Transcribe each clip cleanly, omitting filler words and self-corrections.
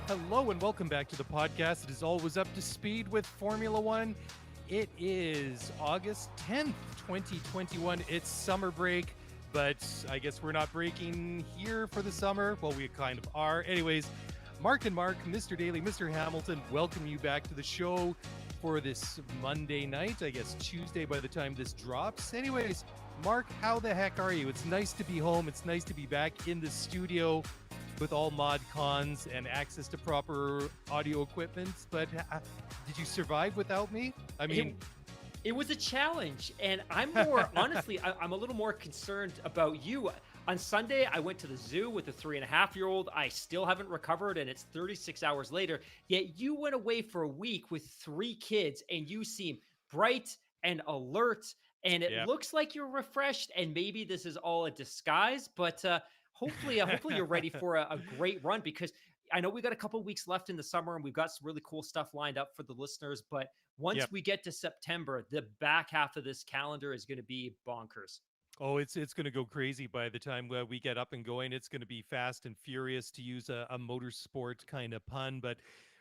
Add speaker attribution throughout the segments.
Speaker 1: Hello and welcome back to the podcast. It is always up to speed with Formula One. It is August 10th, 2021. It's summer break, but I guess we're not breaking here for the summer. Well, we kind of are. Anyways, Mark and Mark, Mr. Daly, Mr. Hamilton, welcome you back to the show for this Monday night. I guess Tuesday by the time this drops. Anyways, Mark, how the heck are you? It's nice to be home. It's nice to be back in the studio with all mod cons and access to proper audio equipment. But did you survive without me? I
Speaker 2: It,
Speaker 1: mean,
Speaker 2: it was a challenge, and I'm more honestly, I'm a little more concerned about you. On Sunday, I went to the zoo with a 3.5-year-old. I still haven't recovered, and it's 36 hours later. Yet you went away for a week with three kids, and you seem bright and alert. And it
Speaker 1: yeah.
Speaker 2: looks like you're refreshed, and maybe this is all a disguise. But hopefully you're ready for a great run because I know we got a couple weeks left in the summer, and we've got some really cool stuff lined up for the listeners. But once
Speaker 1: Yep.
Speaker 2: we get to September, the back half of this calendar is going to be bonkers.
Speaker 1: Oh, it's going to go crazy by the time we get up and going. It's going to be fast and furious, to use a motorsport kind of pun, but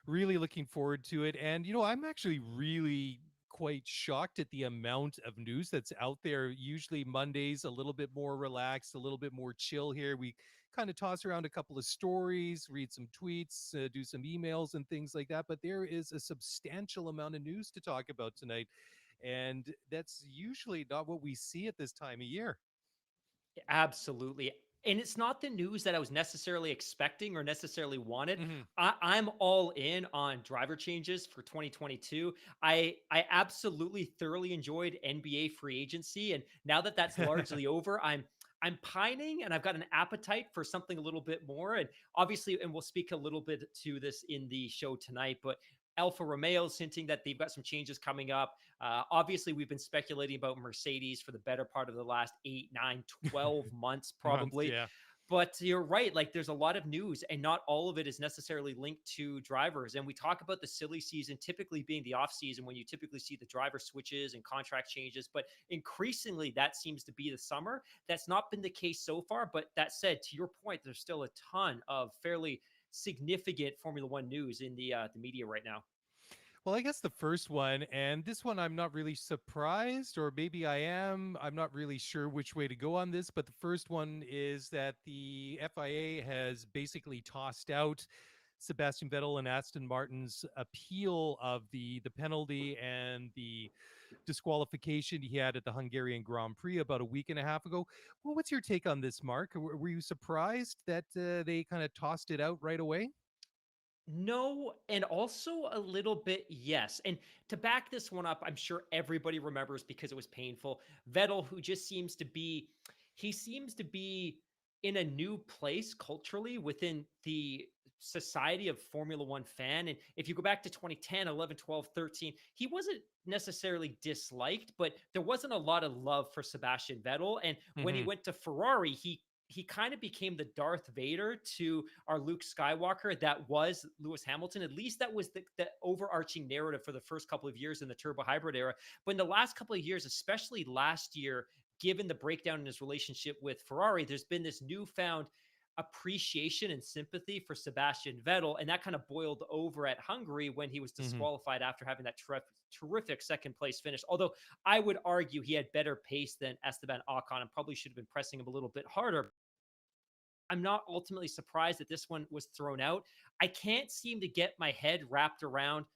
Speaker 1: really looking forward to it. And I'm actually really quite shocked at the amount of news that's out there. Usually Mondays a little bit more relaxed, a little bit more chill here. We kind of toss around a couple of stories, read some tweets, do some emails and things like that. But there is a substantial amount of news to talk about tonight. And that's usually not what we see at this time of year.
Speaker 2: Absolutely. And it's not the news that I was necessarily expecting or necessarily wanted.
Speaker 1: Hmm.
Speaker 2: I'm all in on driver changes for 2022. I absolutely thoroughly enjoyed NBA free agency, and now that that's largely over, I'm pining and I've got an appetite for something a little bit more. And obviously, and we'll speak a little bit to this in the show tonight, but Alfa Romeo's hinting that they've got some changes coming up. Obviously, we've been speculating about Mercedes for the better part of the last 8, 9, 12 months,
Speaker 1: Months,
Speaker 2: probably.
Speaker 1: yeah.
Speaker 2: But you're right. Like, there's a lot of news, and not all of it is necessarily linked to drivers. And we talk about the silly season typically being the off season when you typically see the driver switches and contract changes. But increasingly, that seems to be the summer. That's not been the case so far. But that said, to your point, there's still a ton of fairly significant Formula One news in the media right now.
Speaker 1: Well, I guess the first one, and this one I'm not really surprised, or maybe I am. I'm not really sure which way to go on this, but the first one is that the FIA has basically tossed out Sebastian Vettel and Aston Martin's appeal of the penalty and the disqualification he had at the Hungarian Grand Prix about a week and a half ago. Well, what's your take on this, Mark? Were you surprised that they kind of tossed it out right away?
Speaker 2: No, and also a little bit yes. And to back this one up, I'm sure everybody remembers because it was painful. Vettel, who just seems to be in a new place culturally within the society of Formula One fan. And if you go back to 2010, 11, 12, 13, he wasn't necessarily disliked, but there wasn't a lot of love for Sebastian Vettel. And when he
Speaker 1: Hmm.
Speaker 2: went to Ferrari, he kind of became the Darth Vader to our Luke Skywalker that was Lewis Hamilton. At least that was the overarching narrative for the first couple of years in the turbo hybrid era. But in the last couple of years, especially last year, given the breakdown in his relationship with Ferrari, there's been this newfound appreciation and sympathy for Sebastian Vettel. And that kind of boiled over at Hungary when he was
Speaker 1: Hmm.
Speaker 2: disqualified after having that terrific second place finish. Although I would argue he had better pace than Esteban Ocon and probably should have been pressing him a little bit harder. I'm not ultimately surprised that this one was thrown out. I can't seem to get my head wrapped around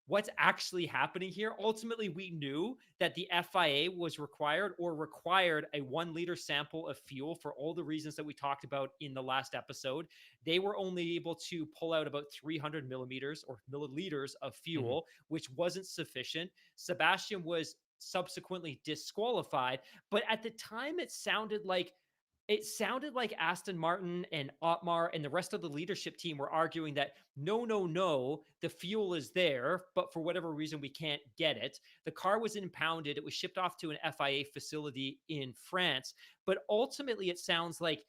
Speaker 2: what's actually happening here. Ultimately, we knew that the FIA was required a 1 liter sample of fuel for all the reasons that we talked about in the last episode. They were only able to pull out about 300 millimeters or milliliters of
Speaker 1: Hmm.
Speaker 2: fuel, which wasn't sufficient. Sebastian was subsequently disqualified, but at the time it sounded like Aston Martin and Otmar and the rest of the leadership team were arguing that no, no, no, the fuel is there, but for whatever reason, we can't get it. The car was impounded. It was shipped off to an FIA facility in France. But ultimately, it sounds like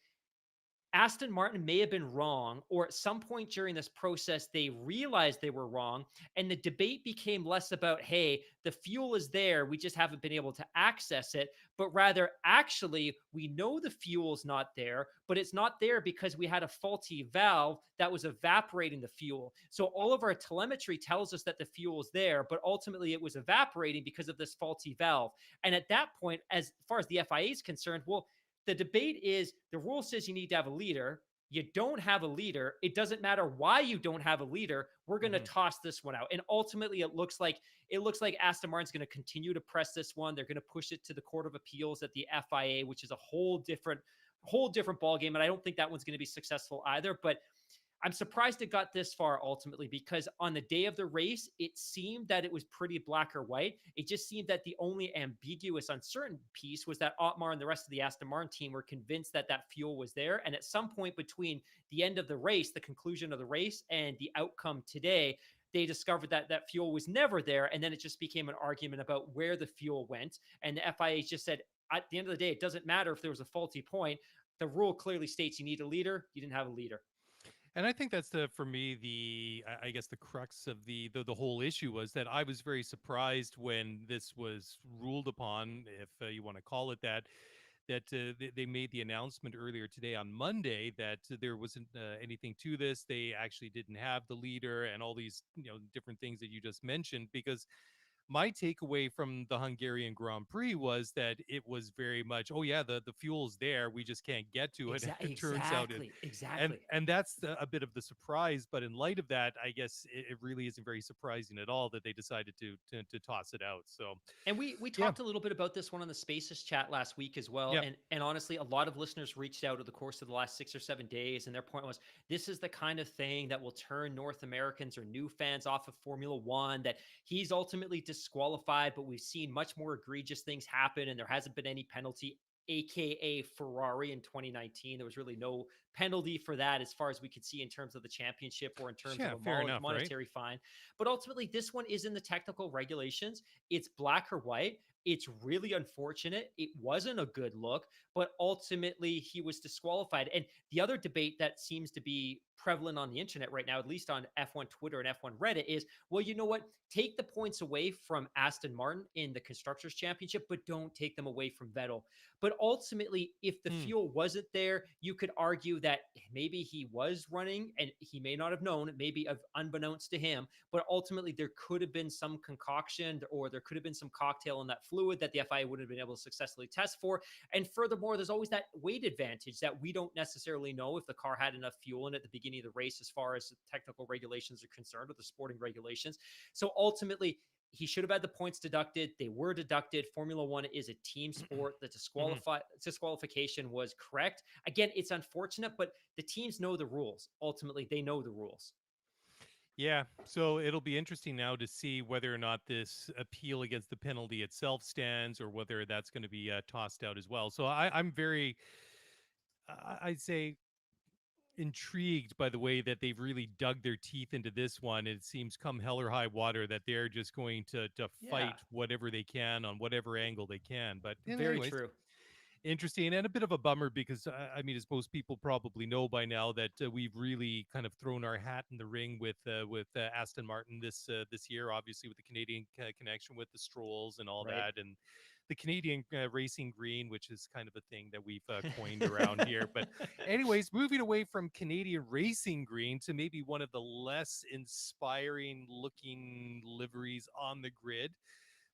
Speaker 2: Aston Martin may have been wrong, or at some point during this process, they realized they were wrong. And the debate became less about, hey, the fuel is there, we just haven't been able to access it, but rather, actually, we know the fuel's not there, but it's not there because we had a faulty valve that was evaporating the fuel. So all of our telemetry tells us that the fuel is there, but ultimately it was evaporating because of this faulty valve. And at that point, as far as the FIA is concerned, well, the debate is the rule says you need to have a leader. You don't have a leader. It doesn't matter why you don't have a leader. We're going to
Speaker 1: Hmm.
Speaker 2: toss this one out. And ultimately, it looks like Aston Martin's going to continue to press this one. They're going to push it to the Court of Appeals at the FIA, which is a whole different ball game. And I don't think that one's going to be successful either. But I'm surprised it got this far ultimately, because on the day of the race, it seemed that it was pretty black or white. It just seemed that the only ambiguous, uncertain piece was that Otmar and the rest of the Aston Martin team were convinced that that fuel was there. And at some point between the end of the race, the conclusion of the race, and the outcome today, they discovered that that fuel was never there. And then it just became an argument about where the fuel went. And the FIA just said, at the end of the day, it doesn't matter if there was a faulty point. The rule clearly states you need a leader. You didn't have a leader.
Speaker 1: And I think that's for me I guess the crux of the whole issue was that I was very surprised when this was ruled upon, if you want to call it that, that they made the announcement earlier today on Monday that there wasn't anything to this. They actually didn't have the leader and all these different things that you just mentioned, because my takeaway from the Hungarian Grand Prix was that it was very much, oh yeah, the fuel's there, we just can't get to it.
Speaker 2: Exactly,
Speaker 1: It turns out it,
Speaker 2: exactly, exactly.
Speaker 1: and that's a bit of the surprise. But in light of that, I guess it really isn't very surprising at all that they decided to toss it out. So
Speaker 2: And we
Speaker 1: yeah,
Speaker 2: talked a little bit about this one on the Spaces chat last week as well.
Speaker 1: yeah,
Speaker 2: And honestly, a lot of listeners reached out over the course of the last 6 or 7 days, and their point was, this is the kind of thing that will turn North Americans or new fans off of Formula One. That he's ultimately disqualified, but we've seen much more egregious things happen, and there hasn't been any penalty. AKA Ferrari in 2019. There was really no penalty for that, as far as we could see, in terms of the championship or in terms of
Speaker 1: yeah,
Speaker 2: a
Speaker 1: fair enough, right?
Speaker 2: monetary fine. But ultimately, this one is in the technical regulations. It's black or white. It's really unfortunate. It wasn't a good look, but ultimately he was disqualified. And the other debate that seems to be prevalent on the internet right now, at least on F1 Twitter and F1 Reddit, is, well, you know what? Take the points away from Aston Martin in the Constructors' Championship, but don't take them away from Vettel. But ultimately, if the
Speaker 1: Hmm.
Speaker 2: fuel wasn't there, you could argue that maybe he was running and he may not have known, maybe of unbeknownst to him, but ultimately there could have been some concoction, or there could have been some cocktail in that fluid that the FIA wouldn't have been able to successfully test for. And furthermore, there's always that weight advantage that we don't necessarily know if the car had enough fuel in it at the beginning of the race, as far as the technical regulations are concerned, or the sporting regulations. So ultimately, he should have had the points deducted. They were deducted. Formula One is a team sport. The
Speaker 1: Mhm.
Speaker 2: disqualification was correct. Again, it's unfortunate, but the teams know the rules. Ultimately, they know the rules.
Speaker 1: Yeah, so it'll be interesting now to see whether or not this appeal against the penalty itself stands, or whether that's going to be tossed out as well. So I'm very, I'd say, intrigued by the way that they've really dug their teeth into this one. It seems, come hell or high water, that they're just going to
Speaker 2: Yeah,
Speaker 1: fight whatever they can on whatever angle they can. But
Speaker 2: very
Speaker 1: anyways,
Speaker 2: true.
Speaker 1: interesting and a bit of a bummer, because I mean, as most people probably know by now, that we've really kind of thrown our hat in the ring with Aston Martin this year, obviously with the Canadian connection with the Strolls and all
Speaker 2: Right.
Speaker 1: that, and the Canadian racing green, which is kind of a thing that we've coined around here. But anyways, moving away from Canadian racing green to maybe one of the less inspiring looking liveries on the grid.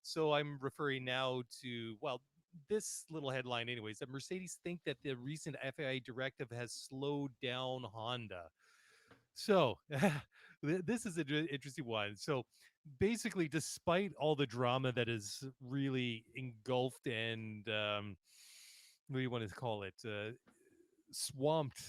Speaker 1: So I'm referring now to, well, this little headline, anyways, that Mercedes think that the recent FIA directive has slowed down Honda. So this is an interesting one. So basically, despite all the drama that is really engulfed and what do you want to call it, swamped,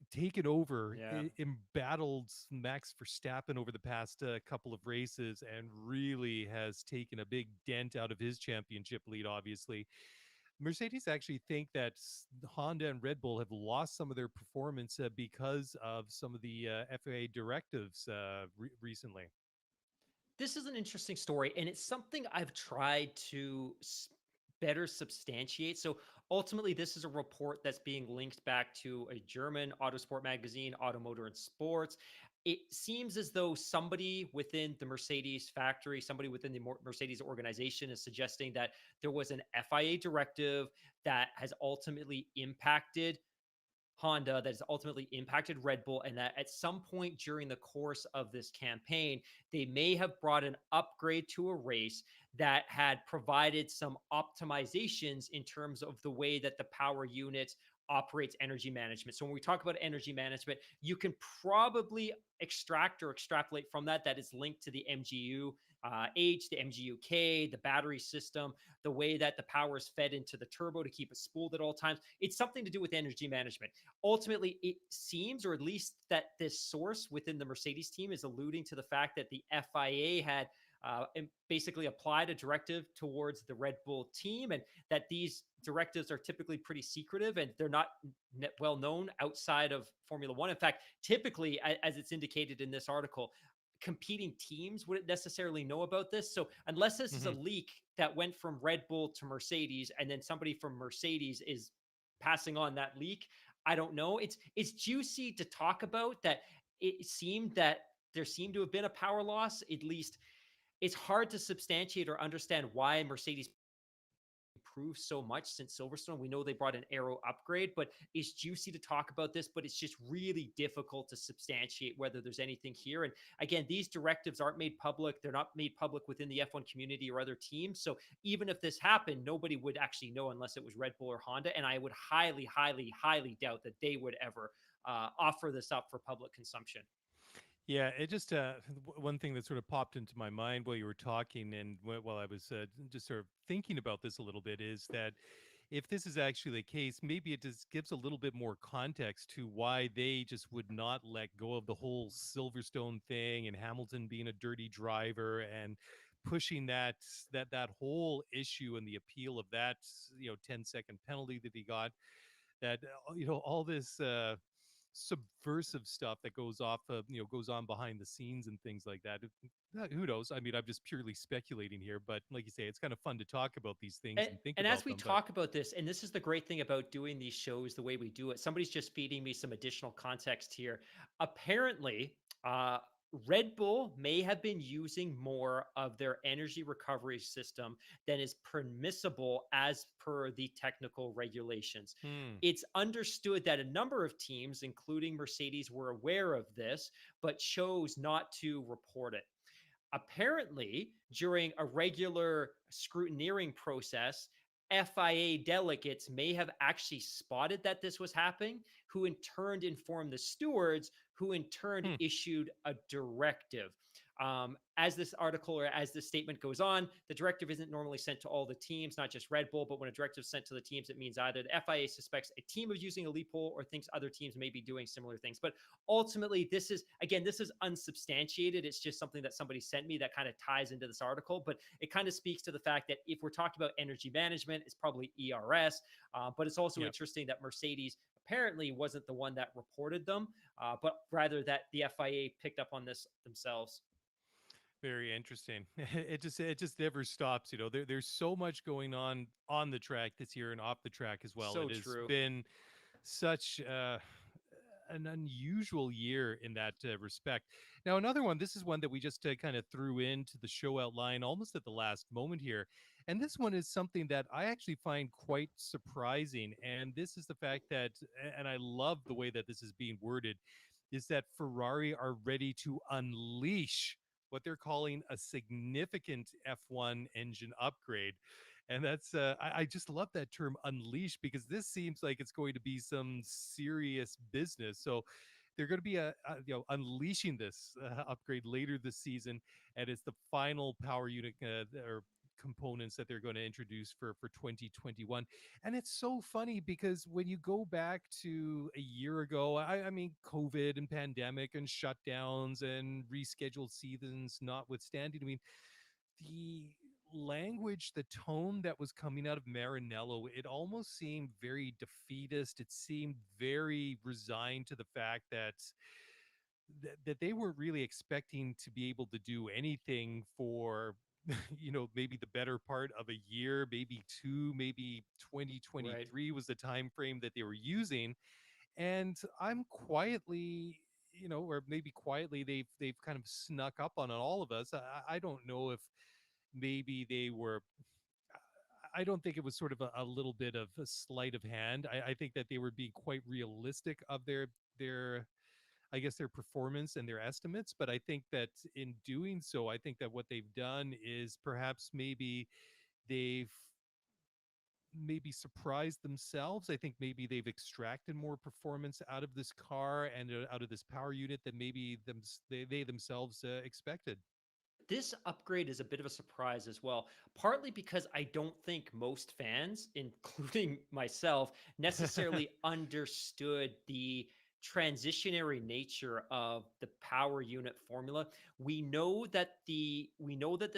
Speaker 1: taken over,
Speaker 2: Yeah.
Speaker 1: embattled Max Verstappen over the past couple of races, and really has taken a big dent out of his championship lead, obviously. Mercedes actually think that Honda and Red Bull have lost some of their performance because of some of the FIA directives recently.
Speaker 2: This is an interesting story, and it's something I've tried to better substantiate. So Ultimately, this is a report that's being linked back to a German autosport magazine, Automotor and Sports. It seems as though somebody within the Mercedes factory, somebody within the Mercedes organization is suggesting that there was an FIA directive that has ultimately impacted Honda, that has ultimately impacted Red Bull, and that at some point during the course of this campaign, they may have brought an upgrade to a race that had provided some optimizations in terms of the way that the power unit operates energy management. So when we talk about energy management, you can probably extract or extrapolate from that that is linked to the MGU H, the MGUK, the battery system, the way that the power is fed into the turbo to keep it spooled at all times. It's something to do with energy management. Ultimately, it seems, or at least that this source within the Mercedes team is alluding to the fact that the FIA had basically applied a directive towards the Red Bull team, and that these directives are typically pretty secretive and they're not well known outside of Formula One. In fact, typically, as it's indicated in this article, competing teams wouldn't necessarily know about this. So unless this is a
Speaker 1: Hmm.
Speaker 2: leak that went from Red Bull to Mercedes, and then somebody from Mercedes is passing on that leak, I don't know. It's juicy to talk about that. It seemed that there seemed to have been a power loss. At least it's hard to substantiate or understand why Mercedes improved so much since Silverstone. We know they brought an aero upgrade, but it's juicy to talk about this, but it's just really difficult to substantiate whether there's anything here. And again, these directives aren't made public. They're not made public within the F1 community or other teams. So even if this happened, nobody would actually know unless it was Red Bull or Honda. And I would highly, highly, highly doubt that they would ever offer this up for public consumption.
Speaker 1: Yeah, it just one thing that sort of popped into my mind while you were talking, and while I was just sort of thinking about this a little bit, is that if this is actually the case, maybe it just gives a little bit more context to why they just would not let go of the whole Silverstone thing and Hamilton being a dirty driver and pushing that whole issue and the appeal of that 10-second penalty that he got, that all this subversive stuff that goes off of goes on behind the scenes and things like that. Who knows? I mean, I'm just purely speculating here, but like you say, it's kind of fun to talk about these things and think
Speaker 2: And as
Speaker 1: about
Speaker 2: we
Speaker 1: them. But
Speaker 2: talk about this, and this is the great thing about doing these shows the way we do it, somebody's just feeding me some additional context here. Apparently, uh, Red Bull may have been using more of their energy recovery system than is permissible as per the technical regulations.
Speaker 1: hmm.
Speaker 2: It's understood that a number of teams, including Mercedes, were aware of this, but chose not to report it. Apparently, during a regular scrutineering process, FIA delegates may have actually spotted that this was happening, who in turn informed the stewards, who in turn
Speaker 1: Hmm.
Speaker 2: issued a directive. As this article or as this statement goes on, the directive isn't normally sent to all the teams, not just Red Bull, but when a directive is sent to the teams, it means either the FIA suspects a team of using a loophole or thinks other teams may be doing similar things. But ultimately, this is, again, this is unsubstantiated. It's just something that somebody sent me that kind of ties into this article, but it kind of speaks to the fact that if we're talking about energy management, it's probably ERS. But it's also
Speaker 1: Yeah.
Speaker 2: interesting that Mercedes apparently wasn't the one that reported them, but rather that the FIA picked up on this themselves.
Speaker 1: Very interesting. It just never stops. There's so much going on the track this year and off the track as well.
Speaker 2: So
Speaker 1: It has
Speaker 2: true.
Speaker 1: been such an unusual year in that respect. Now, another one, this is one that we just kind of threw into the show outline almost at the last moment here. And this one is something that I actually find quite surprising. And this is the fact that, and I love the way that this is being worded, is that Ferrari are ready to unleash what they're calling a significant F1 engine upgrade. And I just love that term unleash, because this seems like it's going to be some serious business. So they're going to be unleashing this upgrade later this season, and it's the final power unit or components that they're going to introduce for 2021. And it's so funny because when you go back to a year ago, I mean, COVID and pandemic and shutdowns and rescheduled seasons notwithstanding, I mean, the language, the tone that was coming out of Maranello, it almost seemed very defeatist. It seemed very resigned to the fact that they weren't really expecting to be able to do anything for maybe the better part of a year, maybe two, maybe
Speaker 2: Right.
Speaker 1: 2023 was the time frame that they were using. And I'm quietly, or maybe quietly, they've kind of snuck up on all of us. I don't know if maybe they were. I don't think it was sort of a little bit of a sleight of hand. I think that they were being quite realistic of their I guess their performance and their estimates. But I think that in doing so, I think that what they've done is perhaps they've maybe surprised themselves. I think maybe they've extracted more performance out of this car and out of this power unit than maybe they themselves expected.
Speaker 2: This upgrade is a bit of a surprise as well, partly because I don't think most fans, including myself, necessarily understood the transitionary nature of the power unit formula. We know that the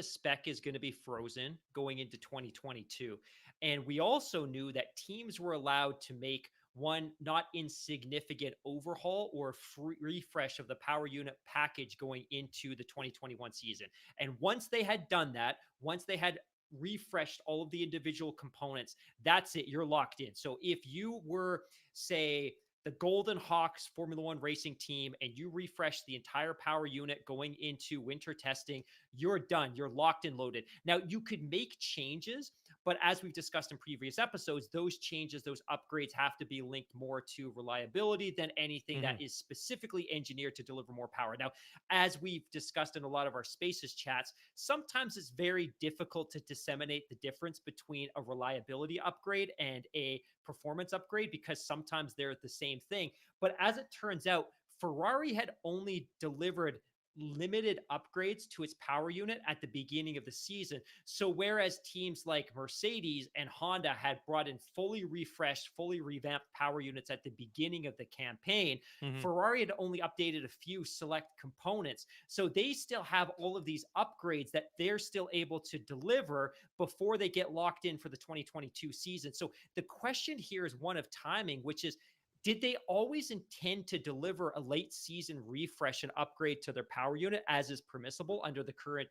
Speaker 2: spec is going to be frozen going into 2022, and we also knew that teams were allowed to make one not insignificant overhaul or refresh of the power unit package going into the 2021 season. And once they had done that, once they had refreshed all of the individual components, that's it. You're locked in. So if you were, say, the Golden Hawks Formula One racing team and you refresh the entire power unit going into winter testing, you're done. You're locked and loaded. Now, you could make changes, but as we've discussed in previous episodes, those changes, those upgrades have to be linked more to reliability than anything
Speaker 1: Hmm.
Speaker 2: that is specifically engineered to deliver more power. Now, as we've discussed in a lot of our spaces chats, sometimes it's very difficult to disseminate the difference between a reliability upgrade and a performance upgrade because sometimes they're the same thing. But as it turns out, Ferrari had only delivered limited upgrades to its power unit at the beginning of the season. So whereas teams like Mercedes and Honda had brought in fully refreshed, fully revamped power units at the beginning of the campaign,
Speaker 1: Hmm.
Speaker 2: Ferrari had only updated a few select components. So they still have all of these upgrades that they're still able to deliver before they get locked in for the 2022 season. So the question here is one of timing, which is, did they always intend to deliver a late season refresh and upgrade to their power unit as is permissible under the current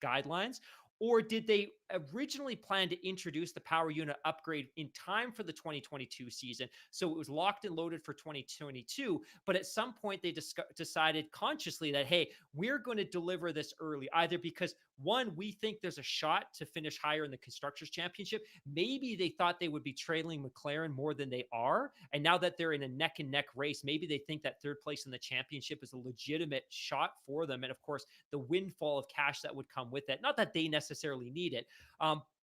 Speaker 2: guidelines? Or did they originally plan to introduce the power unit upgrade in time for the 2022 season? So it was locked and loaded for 2022. But at some point, they decided consciously that, hey, we're going to deliver this early, either because one, we think there's a shot to finish higher in the Constructors' Championship. Maybe they thought they would be trailing McLaren more than they are. And now that they're in a neck and neck race, maybe they think that third place in the championship is a legitimate shot for them. And of course, the windfall of cash that would come with it. Not that they necessarily need it,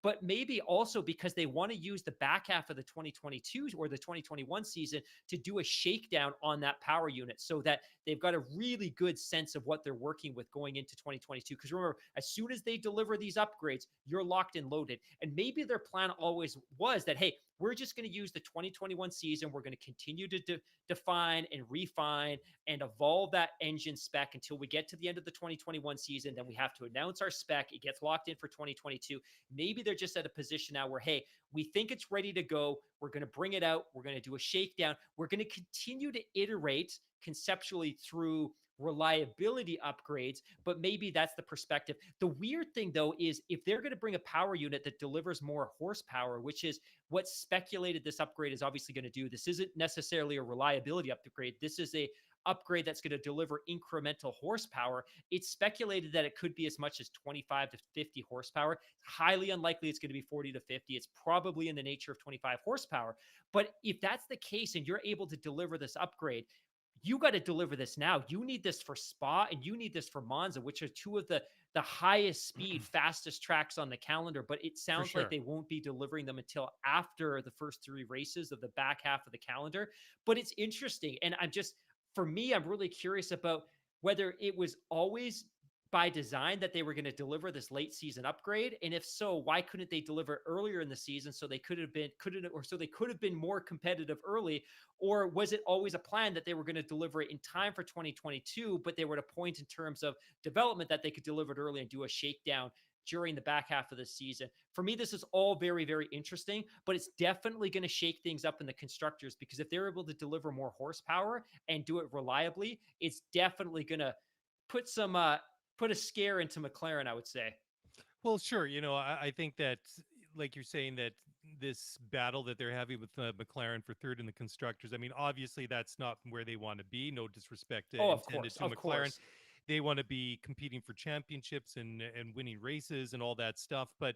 Speaker 2: but maybe also because they want to use the back half of the 2022 or the 2021 season to do a shakedown on that power unit so that they've got a really good sense of what they're working with going into 2022. Because remember, as soon as they deliver these upgrades, you're locked and loaded. And maybe their plan always was that, hey, we're just going to use the 2021 season. We're going to continue to define and refine and evolve that engine spec until we get to the end of the 2021 season. Then we have to announce our spec. It gets locked in for 2022. Maybe they're just at a position now where, hey, we think it's ready to go. We're going to bring it out. We're going to do a shakedown. We're going to continue to iterate conceptually through reliability upgrades, but maybe that's the perspective. The weird thing, though, is if they're going to bring a power unit that delivers more horsepower, which is what speculated this upgrade is obviously going to do, this isn't necessarily a reliability upgrade. This is a upgrade that's going to deliver incremental horsepower. It's speculated that it could be as much as 25 to 50 horsepower. Highly unlikely it's going to be 40 to 50. It's probably in the nature of 25 horsepower. But if that's the case and you're able to deliver this upgrade, you got to deliver this now. You need this for Spa and you need this for Monza, which are two of the highest speed, fastest tracks on the calendar. But it
Speaker 1: For
Speaker 2: sounds like
Speaker 1: sure.
Speaker 2: they won't be delivering them until after the first three races of the back half of the calendar. But it's interesting. And for me, I'm really curious about whether it was always by design that they were going to deliver this late season upgrade, and if so, why couldn't they deliver earlier in the season so they could have been couldn't or so they could have been more competitive early? Or was it always a plan that they were going to deliver it in time for 2022, but they were at a point in terms of development that they could deliver it early and do a shakedown during the back half of the season? For me, this is all very, very interesting, but it's definitely going to shake things up in the constructors, because if they're able to deliver more horsepower and do it reliably, it's definitely going to put some put a scare into McLaren, I would say.
Speaker 1: Well, sure. I think that, like you're saying, that this battle that they're having with McLaren for third in the constructors, I mean, obviously that's not where they want to be. No disrespect
Speaker 2: Oh, of
Speaker 1: intended
Speaker 2: course,
Speaker 1: to
Speaker 2: of
Speaker 1: McLaren.
Speaker 2: course.
Speaker 1: They want to be competing for championships and winning races and all that stuff. But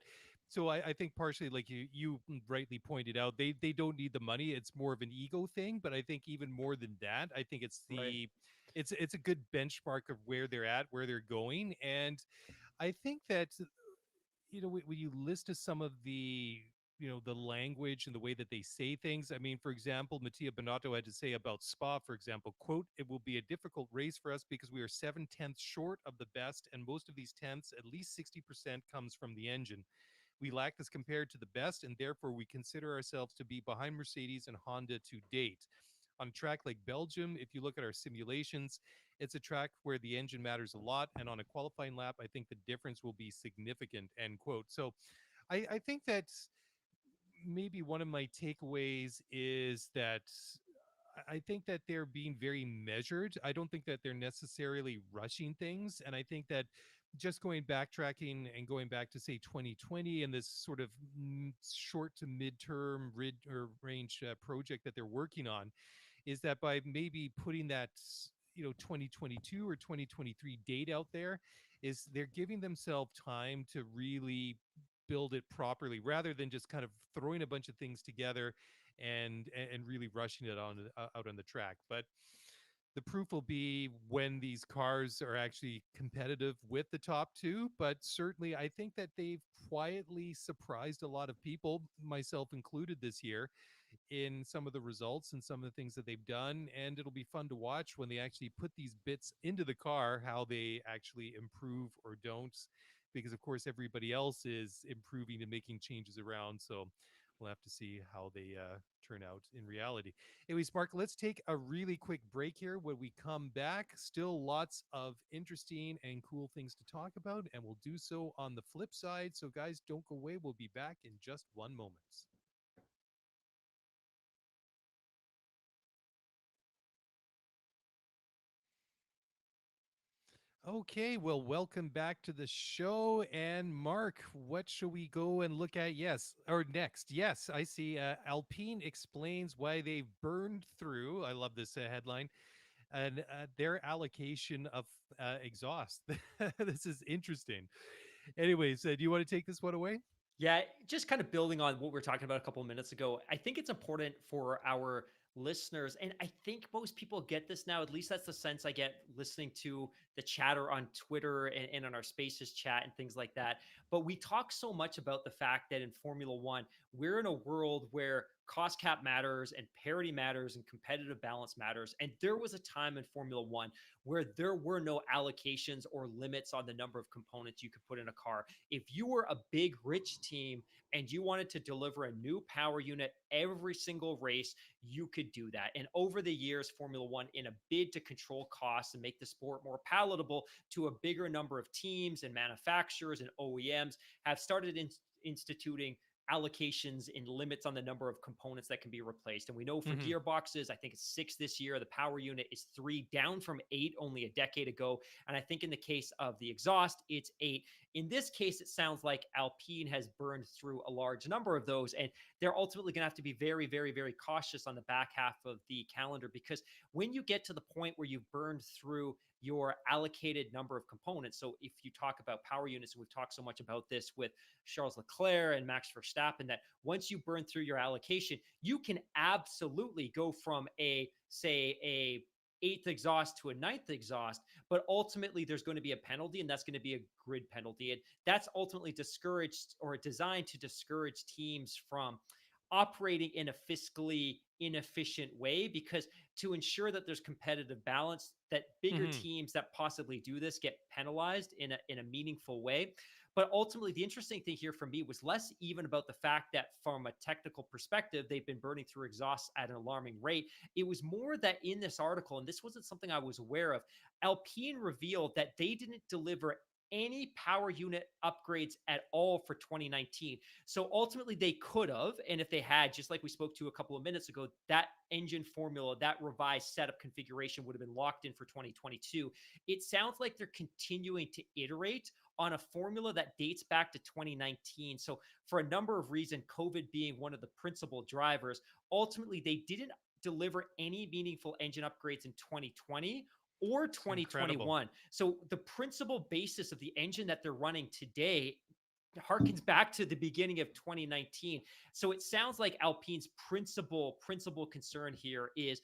Speaker 1: so I think partially, like you rightly pointed out, they don't need the money. It's more of an ego thing. But I think even more than that, I think
Speaker 2: Right.
Speaker 1: it's a good benchmark of where they're at, where they're going, and I think that when you list to some of the language and the way that they say things. I mean, for example, Mattia Bonotto had to say about Spa, for example, quote, "It will be a difficult race for us because we are 7/10ths short of the best, and most of these tenths, at least 60%, comes from the engine. We lack this compared to the best, and therefore we consider ourselves to be behind Mercedes and Honda to date. On a track like Belgium, if you look at our simulations, it's a track where the engine matters a lot, and on a qualifying lap, I think the difference will be significant," end quote. So I think that maybe one of my takeaways is that I think that they're being very measured. I don't think that they're necessarily rushing things. And I think that just backtracking and going back to, say, 2020 and this sort of short to midterm range project that they're working on, is that by maybe putting that 2022 or 2023 date out there, is they're giving themselves time to really build it properly rather than just kind of throwing a bunch of things together and really rushing it on out on the track. But the proof will be when these cars are actually competitive with the top two. But certainly I think that they've quietly surprised a lot of people, myself included, this year in some of the results and some of the things that they've done. And it'll be fun to watch when they actually put these bits into the car, how they actually improve or don't. Because, of course, everybody else is improving and making changes around. So we'll have to see how they turn out in reality. Anyways, Mark, let's take a really quick break here. When we come back, still lots of interesting and cool things to talk about, and we'll do so on the flip side. So, guys, don't go away. We'll be back in just one moment. Okay, well, welcome back to the show. And Mark, what shall we go and look at? Yes, or next? Yes, I see. Alpine explains why they burned through. I love this headline. And their allocation of exhaust. This is interesting. Anyways, do you want to take this one away?
Speaker 2: Yeah, just kind of building on what we were talking about a couple of minutes ago, I think it's important for our listeners, and I think most people get this now. At least that's the sense I get listening to the chatter on Twitter and on our Spaces chat and things like that. But we talk so much about the fact that in Formula One, we're in a world where cost cap matters and parity matters and competitive balance matters. And there was a time in Formula One where there were no allocations or limits on the number of components you could put in a car. If you were a big, rich team and you wanted to deliver a new power unit every single race, you could do that. And over the years, Formula One, in a bid to control costs and make the sport more palatable to a bigger number of teams and manufacturers and OEMs, have started instituting allocations and limits on the number of components that can be replaced. And we know for
Speaker 1: Mm-hmm.
Speaker 2: gearboxes, I think it's 6 this year. The power unit is 3, down from 8 only a decade ago. And I think in the case of the exhaust, it's 8. In this case, it sounds like Alpine has burned through a large number of those, and they're ultimately going to have to be very, very, very cautious on the back half of the calendar, because when you get to the point where you've burned through your allocated number of components. So if you talk about power units, and we've talked so much about this with Charles Leclerc and Max Verstappen, that once you burn through your allocation, you can absolutely go from a eighth exhaust to a ninth exhaust, but ultimately there's going to be a penalty, and that's going to be a grid penalty. And that's ultimately discouraged or designed to discourage teams from operating in a fiscally inefficient way, because to ensure that there's competitive balance, that bigger
Speaker 1: Mm-hmm.
Speaker 2: teams that possibly do this get penalized in a meaningful way. But ultimately, the interesting thing here for me was less even about the fact that from a technical perspective, they've been burning through exhausts at an alarming rate. It was more that in this article, and this wasn't something I was aware of, Alpine revealed that they didn't deliver any power unit upgrades at all for 2019. So ultimately, they could have, and if they had, just like we spoke to a couple of minutes ago, that engine formula, that revised setup configuration would have been locked in for 2022. It sounds like they're continuing to iterate on a formula that dates back to 2019. So, for a number of reasons, COVID being one of the principal drivers, ultimately, they didn't deliver any meaningful engine upgrades in 2020 or
Speaker 1: It's incredible.
Speaker 2: 2021. So the principal basis of the engine that they're running today harkens back to the beginning of 2019. So it sounds like Alpine's principal concern here is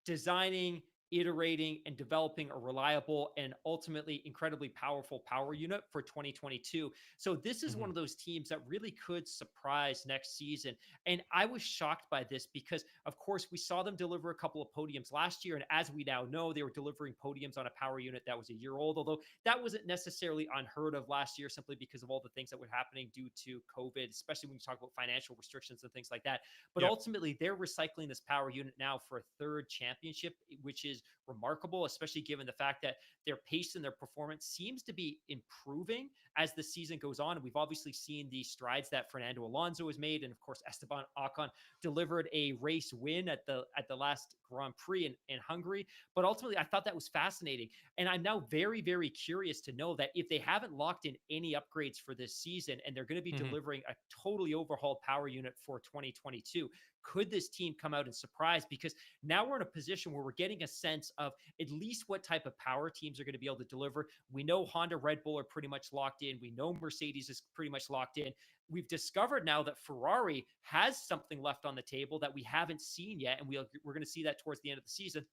Speaker 2: designing, iterating, and developing a reliable and ultimately incredibly powerful power unit for 2022. So this is one
Speaker 1: Mhm.
Speaker 2: of those teams that really could surprise next season. And I was shocked by this because, of course, we saw them deliver a couple of podiums last year. And as we now know, they were delivering podiums on a power unit that was a year old, although that wasn't necessarily unheard of last year simply because of all the things that were happening due to COVID, especially when you talk about financial restrictions and things like that. But
Speaker 1: Yep.
Speaker 2: ultimately, they're recycling this power unit now for a third championship, which is remarkable, especially given the fact that their pace and their performance seems to be improving as the season goes on. And we've obviously seen the strides that Fernando Alonso has made, and of course Esteban Ocon delivered a race win at the last Grand Prix in Hungary. But ultimately, I thought that was fascinating, and I'm now very curious to know that if they haven't locked in any upgrades for this season, and they're going to be
Speaker 1: Mhm.
Speaker 2: delivering a totally overhauled power unit for 2022, could this team come out and surprise? Because now we're in a position where we're getting a sense of at least what type of power teams are going to be able to deliver. We know Honda, Red Bull are pretty much locked in. We know Mercedes is pretty much locked in. We've discovered now that Ferrari has something left on the table that we haven't seen yet, and we're going to see that towards the end of the season.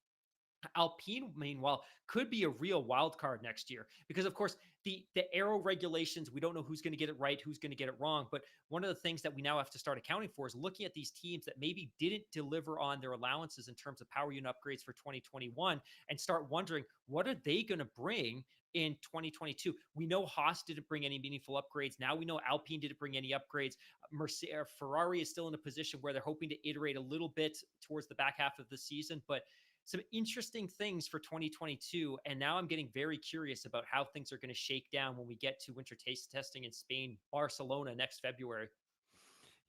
Speaker 2: Alpine, meanwhile, could be a real wild card next year because, of course, the aero regulations, we don't know who's going to get it right, who's going to get it wrong. But one of the things that we now have to start accounting for is looking at these teams that maybe didn't deliver on their allowances in terms of power unit upgrades for 2021 and start wondering what are they going to bring in 2022. We know Haas didn't bring any meaningful upgrades. Now we know Alpine didn't bring any upgrades. Ferrari is still in a position where they're hoping to iterate a little bit towards the back half of the season, but some interesting things for 2022. And now I'm getting very curious about how things are going to shake down when we get to winter taste testing in Spain, Barcelona next February.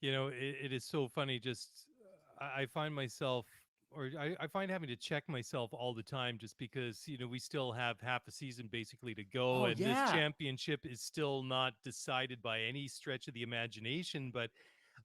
Speaker 1: It is so funny. Just I find myself, or I find having to check myself all the time, just because we still have half a season basically to go,
Speaker 2: Oh,
Speaker 1: and this
Speaker 2: yeah.
Speaker 1: championship is still not decided by any stretch of the imagination. But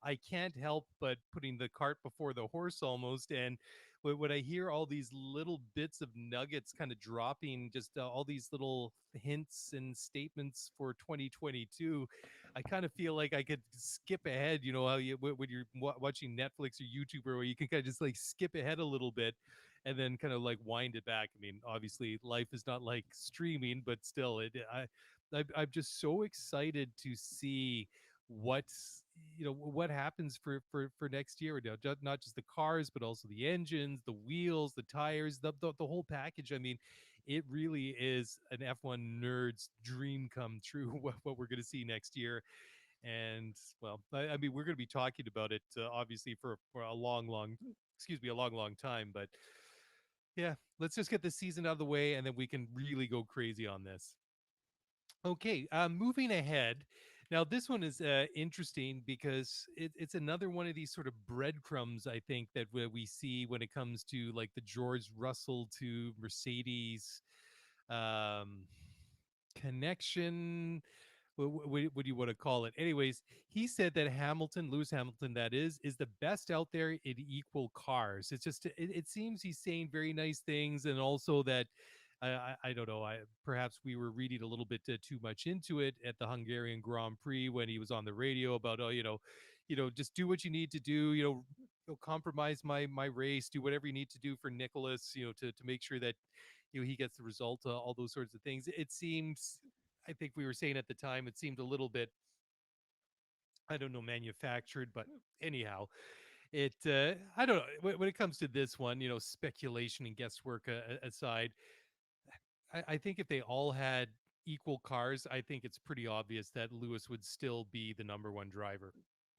Speaker 1: I can't help but putting the cart before the horse almost. And when I hear all these little bits of nuggets kind of dropping, just all these little hints and statements for 2022, I kind of feel like I could skip ahead. You know how when you're watching Netflix or YouTube, where you can kind of just like skip ahead a little bit and then kind of like wind it back. I mean, obviously life is not like streaming, but still, I'm just so excited to see what's what happens for next year. Not just the cars, but also the engines, the wheels, the tires, the whole package. I mean, it really is an F1 nerd's dream come true. What we're going to see next year. And well, I mean, we're going to be talking about it obviously for a long excuse me, a long time. But yeah, let's just get the season out of the way, and then we can really go crazy on this. Okay, moving ahead. Now, this one is interesting because it's another one of these sort of breadcrumbs, I think, that we see when it comes to like the George Russell to Mercedes um, connection. What do you want to call it? Anyways, he said that Lewis Hamilton, that is the best out there in equal cars. It's just, it seems he's saying very nice things, and also that I don't know. Perhaps we were reading a little bit too much into it at the Hungarian Grand Prix when he was on the radio about, oh, just do what you need to do. Compromise my race. Do whatever you need to do for Nicholas. To make sure that he gets the result. All those sorts of things. It seems. I think we were saying at the time it seemed a little bit, I don't know, manufactured, but anyhow, it I don't know, when it comes to this one, speculation and guesswork aside, I think if they all had equal cars, I think it's pretty obvious that Lewis would still be the number one driver.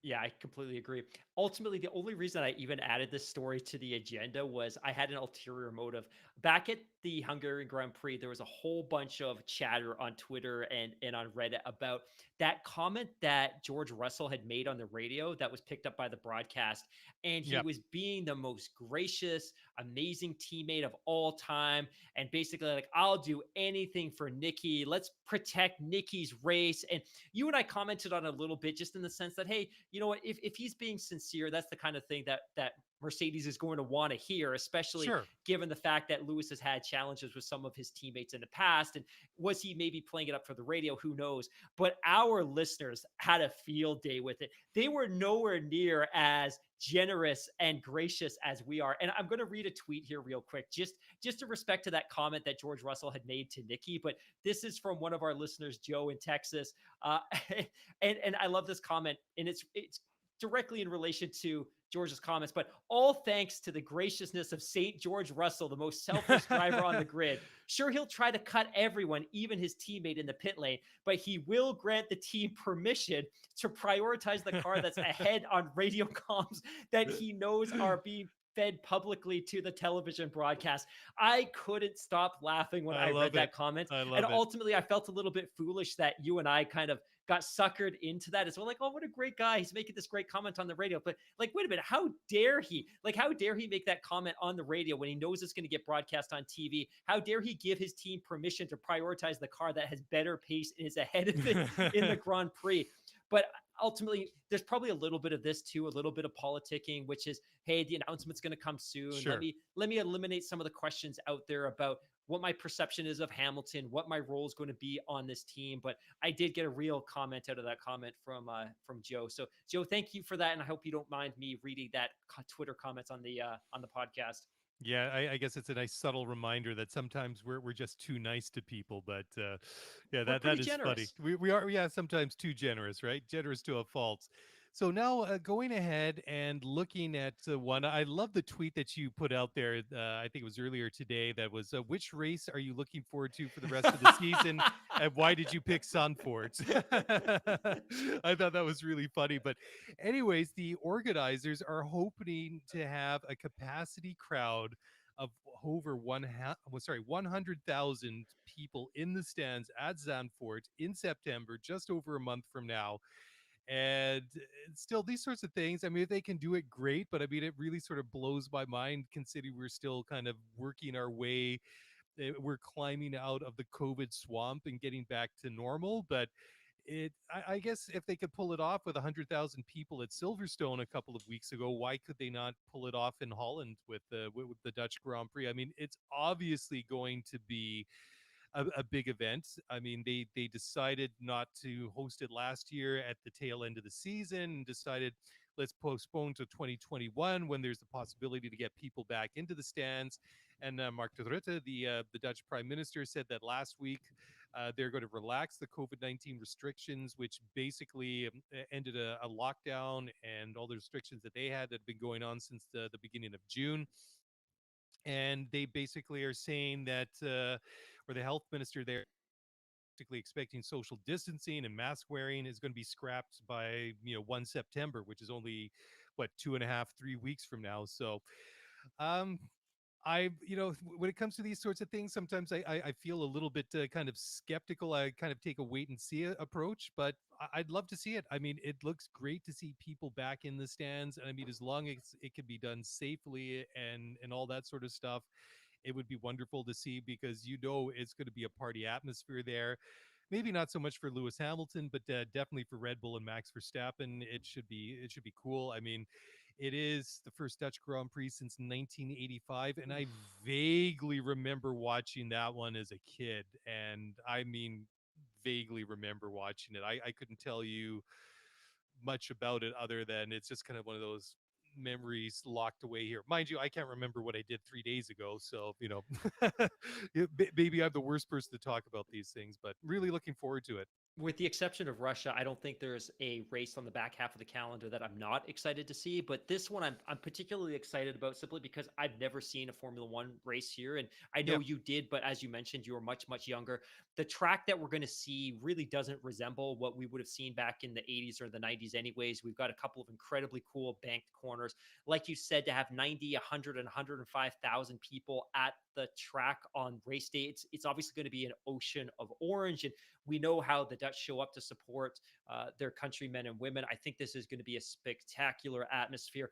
Speaker 2: Yeah, I completely agree. Ultimately, the only reason I even added this story to the agenda was I had an ulterior motive. Back at the Hungarian Grand Prix, there was a whole bunch of chatter on Twitter and on Reddit about that comment that George Russell had made on the radio that was picked up by the broadcast. And he
Speaker 1: Yep.
Speaker 2: was being the most gracious, amazing teammate of all time. And basically, like, I'll do anything for Nikki. Let's protect Nikki's race. And you and I commented on it a little bit, just in the sense that, hey, you know what? If he's being sincere, that's the kind of thing that Mercedes is going to want to hear, especially
Speaker 1: Sure.
Speaker 2: given the fact that Lewis has had challenges with some of his teammates in the past. And was he maybe playing it up for the radio? Who knows? But our listeners had a field day with it. They were nowhere near as generous and gracious as we are. And I'm going to read a tweet here real quick, just to respect to that comment that George Russell had made to Nikki. But this is from one of our listeners, Joe in Texas. Uh, and I love this comment, and it's directly in relation to George's comments, but all thanks to the graciousness of St. George Russell, the most selfless driver on the grid. Sure, he'll try to cut everyone, even his teammate in the pit lane, but he will grant the team permission to prioritize the car that's ahead on radio comms that he knows are being fed publicly to the television broadcast. I couldn't stop laughing when
Speaker 1: I
Speaker 2: I read
Speaker 1: love it.
Speaker 2: that comment.
Speaker 1: I
Speaker 2: And
Speaker 1: love it.
Speaker 2: ultimately, I felt a little bit foolish that you and I kind of got suckered into that as well. Like, oh, what a great guy. He's making this great comment on the radio. But like, wait a minute, how dare he? Like, how dare he make that comment on the radio when he knows it's going to get broadcast on TV? How dare he give his team permission to prioritize the car that has better pace and is ahead of it in the Grand Prix? But ultimately, there's probably a little bit of this too, a little bit of politicking, which is, hey, the announcement's going to come soon. Let
Speaker 1: Sure.
Speaker 2: me eliminate some of the questions out there about what my perception is of Hamilton, what my role is going to be on this team. But I did get a real comment out of that comment from Joe. So Joe, thank you for that, and I hope you don't mind me reading that Twitter comments on the podcast.
Speaker 1: Yeah, I guess it's a nice subtle reminder that sometimes we're just too nice to people, but yeah,
Speaker 2: We're
Speaker 1: that
Speaker 2: pretty
Speaker 1: is funny.
Speaker 2: generous.
Speaker 1: We are, yeah, sometimes too generous, right? Generous to a fault. So now going ahead and looking at one, I love the tweet that you put out there. I think it was earlier today. That was which race are you looking forward to for the rest of the season, and why did you pick Zandvoort? I thought that was really funny. But anyways, the organizers are hoping to have a capacity crowd of over 100,000 people in the stands at Zandvoort in September, just over a month from now. And still, these sorts of things, I mean, if they can do it, great. But I mean, it really sort of blows my mind considering we're still kind of working our way. We're climbing out of the COVID swamp and getting back to normal. But I guess if they could pull it off with 100,000 people at Silverstone a couple of weeks ago, why could they not pull it off in Holland with the Dutch Grand Prix? I mean, it's obviously going to be a big event. I mean, they decided not to host it last year at the tail end of the season and decided let's postpone to 2021 when there's the possibility to get people back into the stands. And Mark Rutte, the Dutch Prime Minister, said that last week they're going to relax the COVID-19 restrictions, which basically ended a lockdown and all the restrictions that they had that had been going on since the beginning of June. And they basically are saying that, or the health minister there, basically expecting social distancing and mask wearing is going to be scrapped by 1 September, which is only what 2.5 3 weeks from now. So um when it comes to these sorts of things, sometimes I feel a little bit kind of skeptical. I kind of take a wait and see approach, but I'd love to see it. I mean, it looks great to see people back in the stands, and I mean, as long as it can be done safely and all that sort of stuff, it would be wonderful to see because it's going to be a party atmosphere there. Maybe not so much for Lewis Hamilton, but definitely for Red Bull and Max Verstappen. It should be cool. I mean, it is the first Dutch Grand Prix since 1985, and I vaguely remember watching that one as a kid. And I mean, vaguely remember watching it. I couldn't tell you much about it other than it's just kind of one of those memories locked away here. Mind you, I can't remember what I did 3 days ago, so maybe I'm the worst person to talk about these things, but really looking forward to it.
Speaker 2: With the exception of Russia, I don't think there's a race on the back half of the calendar that I'm not excited to see. But this one I'm particularly excited about simply because I've never seen a Formula One race here. And I know
Speaker 1: Yeah.
Speaker 2: you did, but as you mentioned, you were much, much younger. The track that we're going to see really doesn't resemble what we would have seen back in the 80s or the 90s, anyways. We've got a couple of incredibly cool banked corners. Like you said, to have 90, 100, and 105,000 people at the track on race day, it's obviously going to be an ocean of orange. And we know how the Dutch show up to support their countrymen and women. I think this is going to be a spectacular atmosphere.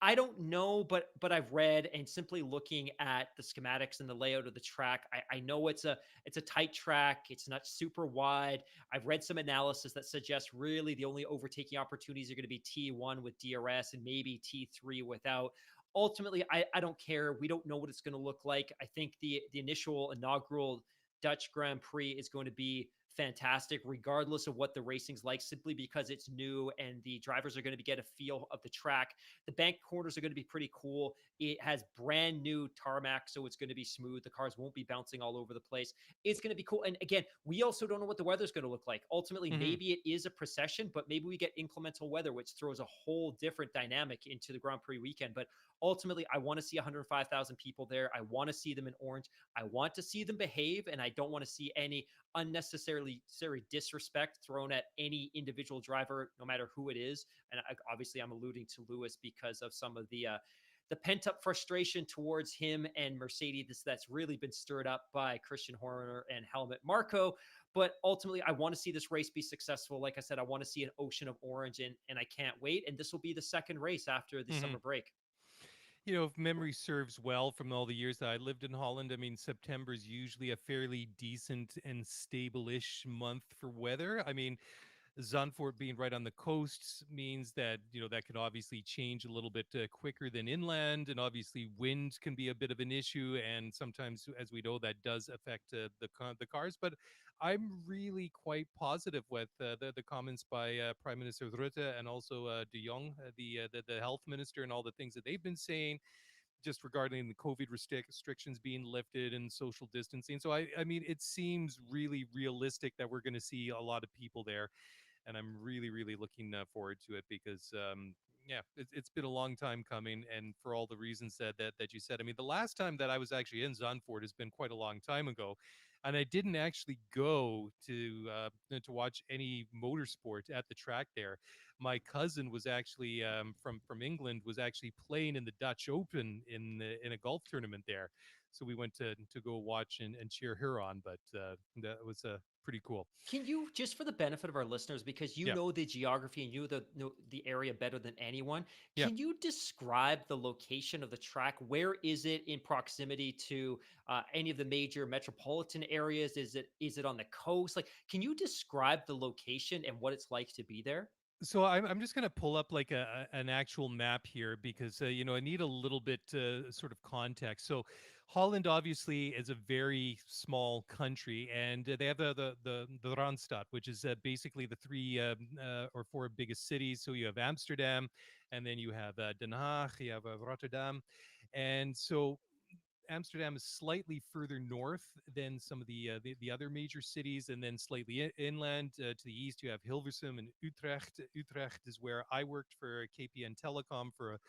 Speaker 2: I don't know, but I've read and simply looking at the schematics and the layout of the track, I know it's a tight track. It's not super wide. I've read some analysis that suggests really the only overtaking opportunities are going to be T1 with DRS and maybe T3 without. Ultimately, I don't care. We don't know what it's going to look like. I think the initial inaugural Dutch Grand Prix is going to be fantastic, regardless of what the racing's like, simply because it's new and the drivers are going to get a feel of the track. The bank corners are going to be pretty cool. It has brand new tarmac, so it's going to be smooth. The cars won't be bouncing all over the place. It's going to be cool. And again, we also don't know what the weather's going to look like. Ultimately,
Speaker 1: Hmm.
Speaker 2: maybe it is a procession, but maybe we get inclemental weather, which throws a whole different dynamic into the Grand Prix weekend. But ultimately, I want to see 105,000 people there. I want to see them in orange. I want to see them behave, and I don't want to see any unnecessarily disrespect thrown at any individual driver, no matter who it is. And obviously, I'm alluding to Lewis because of some of the pent up frustration towards him and Mercedes that's really been stirred up by Christian Horner and Helmut Marko. But ultimately, I want to see this race be successful. Like I said, I want to see an ocean of orange, and I can't wait. And this will be the second race after the
Speaker 1: Hmm.
Speaker 2: summer break.
Speaker 1: If memory serves well from all the years that I lived in Holland, I mean, September is usually a fairly decent and stable-ish month for weather. I mean, Zandvoort being right on the coast means that that can obviously change a little bit quicker than inland, and obviously wind can be a bit of an issue, and sometimes, as we know, that does affect the cars. But I'm really quite positive with the comments by Prime Minister Rutte and also De Jong, the health minister, and all the things that they've been saying just regarding the COVID restrictions being lifted and social distancing. So I mean, it seems really realistic that we're going to see a lot of people there, and I'm really, really looking forward to it because, yeah, it's been a long time coming, and for all the reasons that you said. I mean, the last time that I was actually in Zandvoort has been quite a long time ago, and I didn't actually go to watch any motorsport at the track there. My cousin was actually from England, was actually playing in the Dutch Open in a golf tournament there. So we went to go watch and cheer her on, but that was pretty cool.
Speaker 2: Can you, just for the benefit of our listeners, because you
Speaker 1: Yeah,
Speaker 2: know the geography and you know the area better than anyone,
Speaker 1: yeah.
Speaker 2: can you describe the location of the track? Where is it in proximity to any of the major metropolitan areas? Is it on the coast? Like, can you describe the location and what it's like to be there?
Speaker 1: So I'm just gonna pull up like an actual map here because I need a little bit sort of context. So Holland obviously is a very small country, and they have the Randstad, which is basically the three or four biggest cities. So you have Amsterdam, and then you have Den Haag, you have Rotterdam, and so Amsterdam is slightly further north than some of the other major cities, and then slightly inland to the east. You have Hilversum and Utrecht. Utrecht is where I worked for KPN Telecom for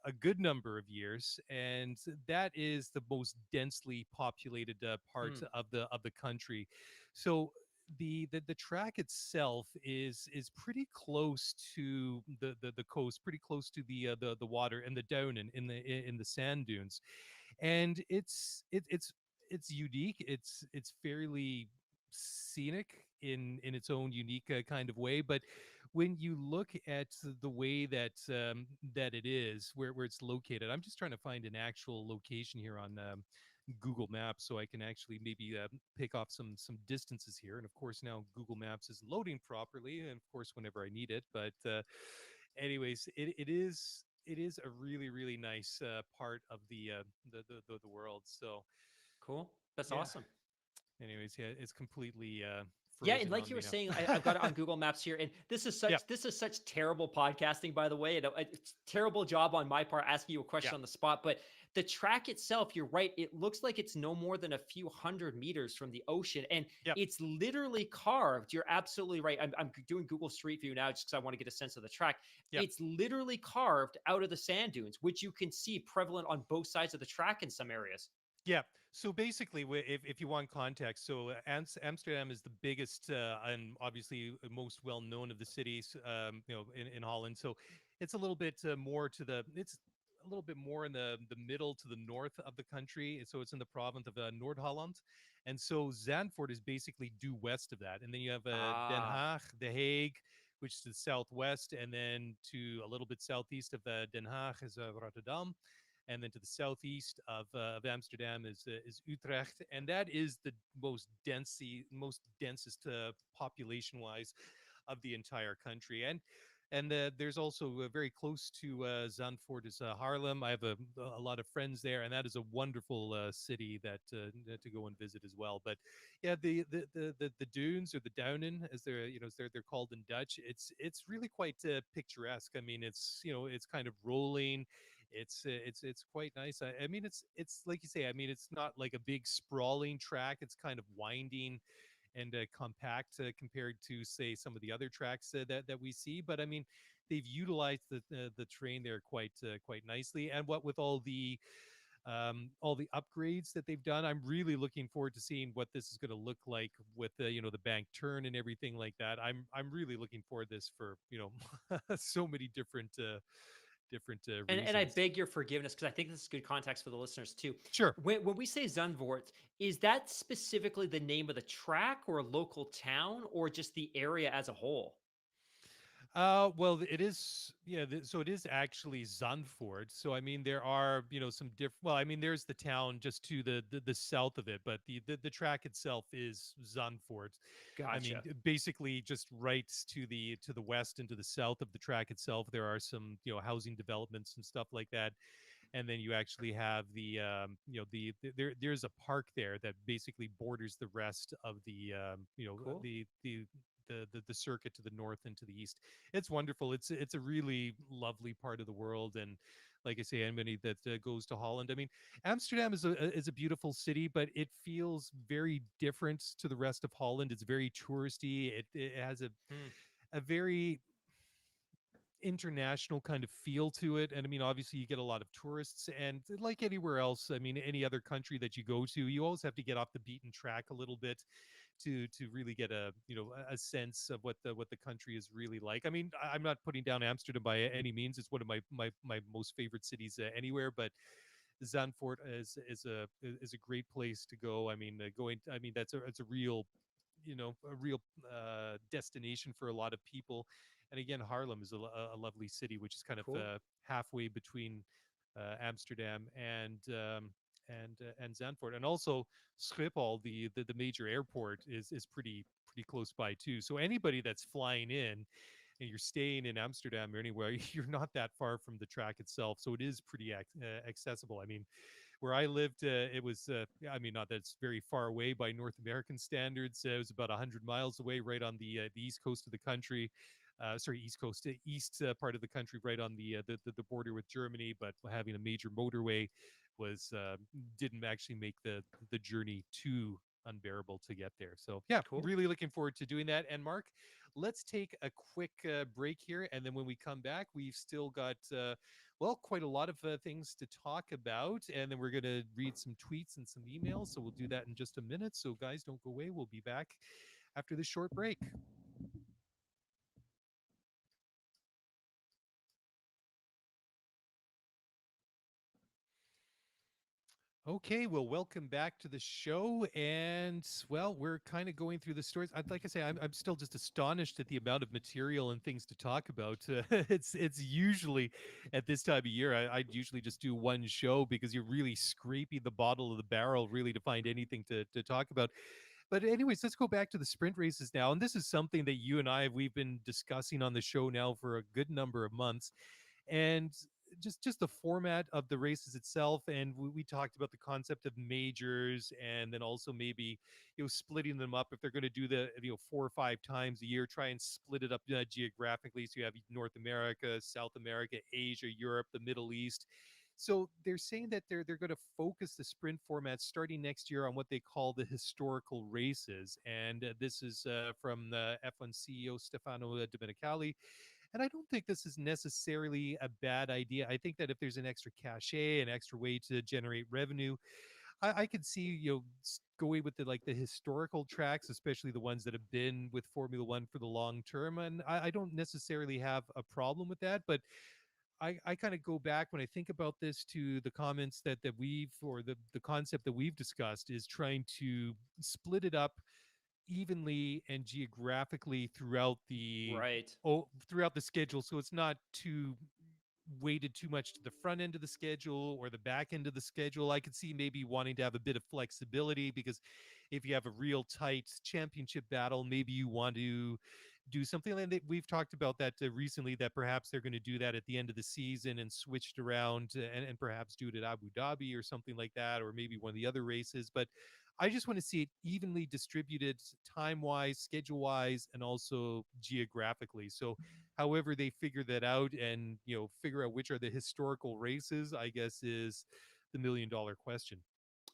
Speaker 1: a good number of years, and that is the most densely populated part
Speaker 2: Hmm.
Speaker 1: of the country. So the track itself is pretty close to the coast, pretty close to the water and the down in the sand dunes, and it's unique. It's fairly scenic in its own unique kind of way. But when you look at the way that it is, where it's located, I'm just trying to find an actual location here on Google Maps so I can actually maybe pick off some distances here. And of course, now Google Maps is loading properly, and of course, whenever I need it. But anyways, it is a really really nice part of the world. So
Speaker 2: Cool. That's
Speaker 1: yeah,
Speaker 2: awesome.
Speaker 1: anyways, yeah, it's completely
Speaker 2: Yeah, and
Speaker 1: frozen
Speaker 2: like
Speaker 1: on
Speaker 2: you were
Speaker 1: me
Speaker 2: saying,
Speaker 1: now.
Speaker 2: I've got it on Google Maps here, and
Speaker 1: Yeah,
Speaker 2: this is such terrible podcasting, by the way. And it's terrible job on my part asking you a
Speaker 1: yeah,
Speaker 2: question on the spot. But the track itself, you're right. It looks like it's no more than a few hundred meters from the ocean, and
Speaker 1: yeah,
Speaker 2: it's literally carved. You're absolutely right. I'm doing Google Street View now just because I want to get a sense of the track.
Speaker 1: yeah.
Speaker 2: It's literally carved out of the sand dunes, which you can see prevalent on both sides of the track in some areas.
Speaker 1: Yeah. So basically, if you want context, so Amsterdam is the biggest and obviously most well known of the cities, in Holland. So it's a little bit more to the. It's a little bit more in the middle to the north of the country. So it's in the province of Noord-Holland, and so Zandvoort is basically due west of that. And then you have Den
Speaker 2: Ah,
Speaker 1: Haag, The Hague, which is the southwest, and then to a little bit southeast of Den Haag is Rotterdam, and then to the southeast of Amsterdam is Utrecht, and that is the most densest population wise of the entire country. And there's also very close to Zandvoort is Haarlem. I have a lot of friends there, and that is a wonderful city to go and visit as well. But yeah, the dunes or the Duinen, as they're called in Dutch. It's really quite picturesque. I mean, it's kind of rolling. It's quite nice. I mean, it's like you say. I mean, it's not like a big sprawling track. It's kind of winding and compact compared to say some of the other tracks that we see. But I mean, they've utilized the terrain there quite nicely. And what with all the upgrades that they've done, I'm really looking forward to seeing what this is going to look like with the bank turn and everything like that. I'm really looking forward to this for so many different
Speaker 2: and I
Speaker 1: reasons.
Speaker 2: beg your forgiveness because I think this is good context for the listeners too.
Speaker 1: Sure.
Speaker 2: When we say Zandvoort, is that specifically the name of the track or a local town or just the area as a whole?
Speaker 1: Well, it is, yeah. So it is actually Zandvoort. So I mean, there are some different. Well, I mean, there's the town just to the south of it, but the track itself is Zandvoort. I mean,
Speaker 2: Gotcha.
Speaker 1: basically, just right to the west and to the south of the track itself, there are some housing developments and stuff like that. And then you actually have there's a park there that basically borders the rest of
Speaker 2: Cool.
Speaker 1: the circuit to the north and to the east. It's wonderful. It's a really lovely part of the world. And like I say, anybody that goes to Holland, I mean, Amsterdam is a beautiful city, but it feels very different to the rest of Holland. It's very touristy. It has
Speaker 2: Hmm,
Speaker 1: a very international kind of feel to it. And I mean, obviously you get a lot of tourists, and like anywhere else, I mean, any other country that you go to, you always have to get off the beaten track a little bit to really get a sense of what the country is really like. I mean, I'm not putting down Amsterdam by any means. It's one of my most favorite cities anywhere, but Zandvoort is a great place to go. I mean, I mean, it's a real, a real destination for a lot of people. And again, Haarlem is a lovely city, which is kind of
Speaker 2: cool.
Speaker 1: halfway between Amsterdam and Zandvoort, and also Schiphol, the major airport, is pretty close by too. So anybody that's flying in and you're staying in Amsterdam or anywhere, you're not that far from the track itself. So it is pretty accessible. I mean, where I lived, it was, I mean, not that it's very far away by North American standards. It was about 100 miles away, right on the east coast of the country. Sorry, east coast, east part of the country, right on the border with Germany. But having a major motorway was didn't actually make the journey too unbearable to get there. So yeah,
Speaker 2: Cool.
Speaker 1: really looking forward to doing that. And Mark, let's take a quick break here, and then when we come back, we've still got well, quite a lot of things to talk about. And then we're going to read some tweets and some emails. So we'll do that in just a minute. So, guys, don't go away. We'll be back after this short break. Okay, well, welcome back to the show. And, well, we're kind of going through the stories. Like I say, I'm still just astonished at the amount of material and things to talk about. It's usually at this time of year, I'd usually just do one show because you're really scraping the bottom of the barrel, really, to find anything to talk about. But anyways, let's go back to the sprint races now. And this is something that you and we've been discussing on the show now for a good number of months. And just the format of the races itself, and we talked about the concept of majors, and then also maybe splitting them up if they're going to do the 4 or 5 times a year, try and split it up geographically, so you have North America, South America, Asia, Europe, the Middle East. So they're saying that they're going to focus the sprint format starting next year on what they call the historical races, and this is from the F1 CEO Stefano Domenicali. And I don't think this is necessarily a bad idea. I think that if there's an extra cachet, an extra way to generate revenue, I could see going with the historical tracks, especially the ones that have been with Formula One for the long term. And I don't necessarily have a problem with that, but I kind of go back when I think about this to the comments that we've, or the concept that we've discussed, is trying to split it up evenly and geographically
Speaker 2: Right.
Speaker 1: throughout the schedule, so it's not too weighted too much to the front end of the schedule or the back end of the schedule. I could see maybe wanting to have a bit of flexibility, because if you have a real tight championship battle, maybe you want to do something like that. We've talked about that recently, that perhaps they're going to do that at the end of the season and switch it around, and perhaps do it at Abu Dhabi or something like that, or maybe one of the other races. But I just want to see it evenly distributed, time wise, schedule wise, and also geographically. So however they figure that out, and figure out which are the historical races, I guess, is the $1 million question.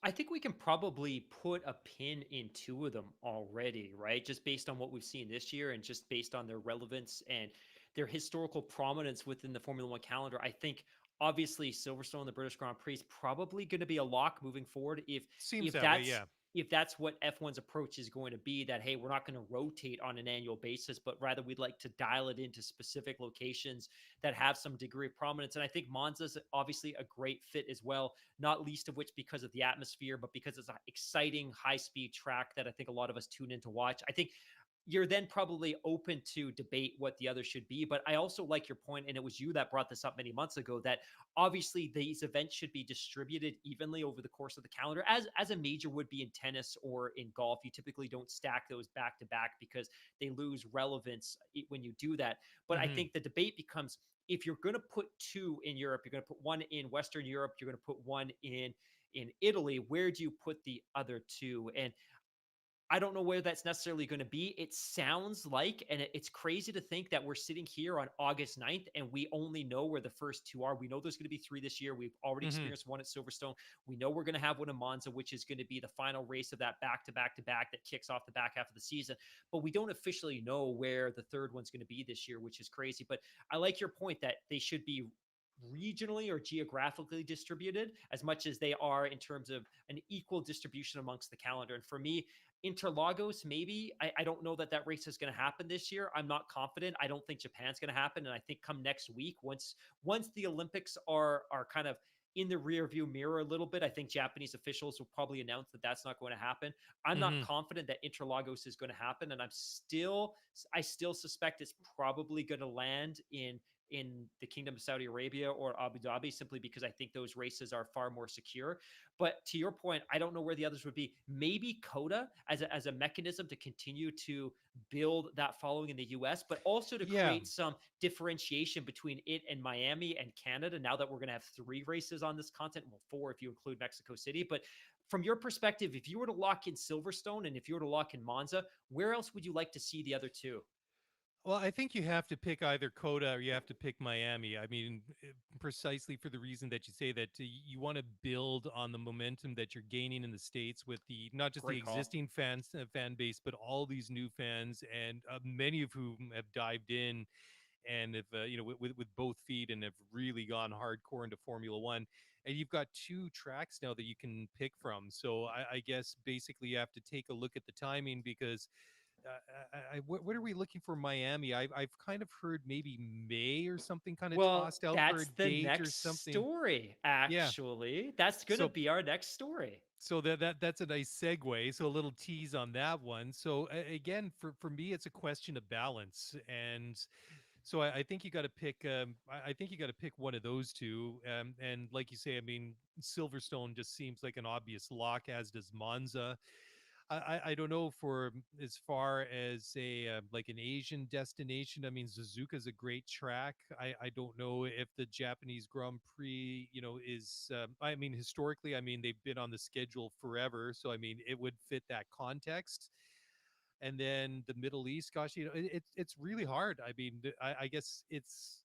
Speaker 2: I think we can probably put a pin in two of them already, right? Just based on what we've seen this year and just based on their relevance and their historical prominence within the Formula One calendar. I think obviously Silverstone, the British Grand Prix, is probably going to be a lock moving forward.
Speaker 1: Seems
Speaker 2: If
Speaker 1: that way,
Speaker 2: that's
Speaker 1: yeah.
Speaker 2: if that's what F1's approach is going to be, that hey, we're not going to rotate on an annual basis, but rather we'd like to dial it into specific locations that have some degree of prominence. And I think Monza's obviously a great fit as well, not least of which because of the atmosphere, but because it's an exciting high speed track that I think a lot of us tune in to watch. I think you're then probably open to debate what the other should be. But I also like your point, and it was you that brought this up many months ago, that obviously these events should be distributed evenly over the course of the calendar, as a major would be in tennis or in golf. You typically don't stack those back to back because they lose relevance when you do that. But I
Speaker 1: Hmm.
Speaker 2: think the debate becomes, if you're going to put two in Europe, you're going to put one in Western Europe, you're going to put one in Italy. Where do you put the other two? And I don't know where that's necessarily going to be. It sounds like, and it's crazy to think that we're sitting here on August 9th and we only know where the first two are. We know there's going to be three this year. We've already
Speaker 1: Hmm.
Speaker 2: experienced one at Silverstone. We know we're going to have one in Monza, which is going to be the final race of that back to back to back that kicks off the back half of the season. But we don't officially know where the third one's going to be this year, which is crazy. But I like your point that they should be regionally or geographically distributed as much as they are in terms of an equal distribution amongst the calendar. And for me, Interlagos, maybe. I don't know that that race is going to happen this year. I'm not confident. I don't think Japan's going to happen. And I think come next week, once the Olympics are kind of in the rear view mirror a little bit, I think Japanese officials will probably announce that that's not going to happen. I'm not
Speaker 1: Hmm.
Speaker 2: confident that Interlagos is going to happen, and I still suspect it's probably going to land in the Kingdom of Saudi Arabia or Abu Dhabi, simply because I think those races are far more secure. But to your point, I don't know where the others would be. Maybe Coda as a mechanism to continue to build that following in the US, but also to
Speaker 1: Yeah.
Speaker 2: create some differentiation between it and Miami and Canada. Now that we're going to have three races on this continent, well, four if you include Mexico City. But from your perspective, if you were to lock in Silverstone and if you were to lock in Monza, where else would you like to see the other two?
Speaker 1: Well, I think you have to pick either Coda or you have to pick Miami. I mean, precisely for the reason that you say that you want to build on the momentum that you're gaining in the States with the not just the
Speaker 2: Great call.
Speaker 1: existing fan base, but all these new fans, and many of whom have dived in and have with both feet, and have really gone hardcore into Formula One. And you've got two tracks now that you can pick from. So I guess basically you have to take a look at the timing, because what are we looking for Miami? I've kind of heard maybe May or something kind of
Speaker 2: Well,
Speaker 1: tossed out for a
Speaker 2: that's the
Speaker 1: date or
Speaker 2: next
Speaker 1: something.
Speaker 2: story,
Speaker 1: Yeah.
Speaker 2: actually. That's going to
Speaker 1: So
Speaker 2: be our next story.
Speaker 1: that's a nice segue. So a little tease on that one. So again, for me, it's a question of balance, and so I think you got to pick. I think you got to pick one of those two. And like you say, I mean, Silverstone just seems like an obvious lock, as does Monza. I don't know for as far as a like an Asian destination. I mean, Suzuka is a great track. I don't know if the Japanese Grand Prix, is. I mean, historically, I mean they've been on the schedule forever, so I mean it would fit that context. And then the Middle East, gosh, it's really hard. I mean, I guess it's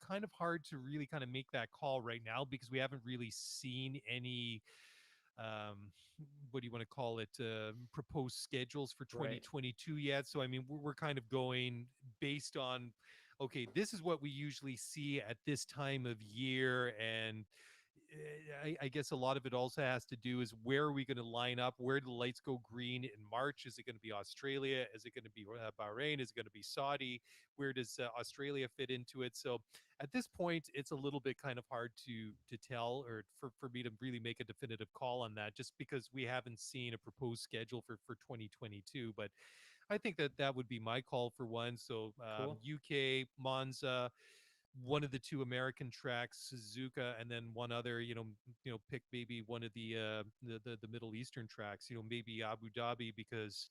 Speaker 1: kind of hard to really kind of make that call right now because we haven't really seen any um, what do you want to call it, proposed schedules for
Speaker 2: Right.
Speaker 1: 2022 yet. So, I mean, we're kind of going based on, okay, this is what we usually see at this time of year. And I guess a lot of it also has to do is where are we going to line up? Where do the lights go green in March? Is it going to be Australia? Is it going to be Bahrain? Is it going to be Saudi? Where does Australia fit into it? So at this point, it's a little bit kind of hard to tell, or for me to really make a definitive call on that, just because we haven't seen a proposed schedule for 2022. But I think that that would be my call for one. So
Speaker 2: Cool.
Speaker 1: UK, Monza, one of the two American tracks, Suzuka, and then one other, pick maybe one of the Middle Eastern tracks, maybe Abu Dhabi, because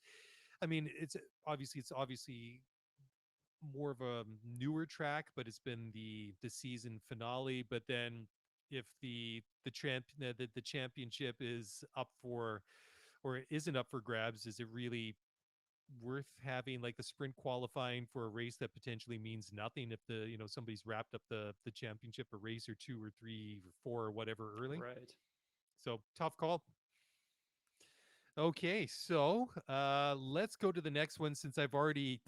Speaker 1: I mean, it's obviously more of a newer track, but it's been the season finale. But then if the championship is up for, or isn't up for grabs, is it really worth having like the sprint qualifying for a race that potentially means nothing if somebody's wrapped up the championship a race or two or three or four or whatever early?
Speaker 2: Right.
Speaker 1: So tough call. Okay, so let's go to the next one since I've already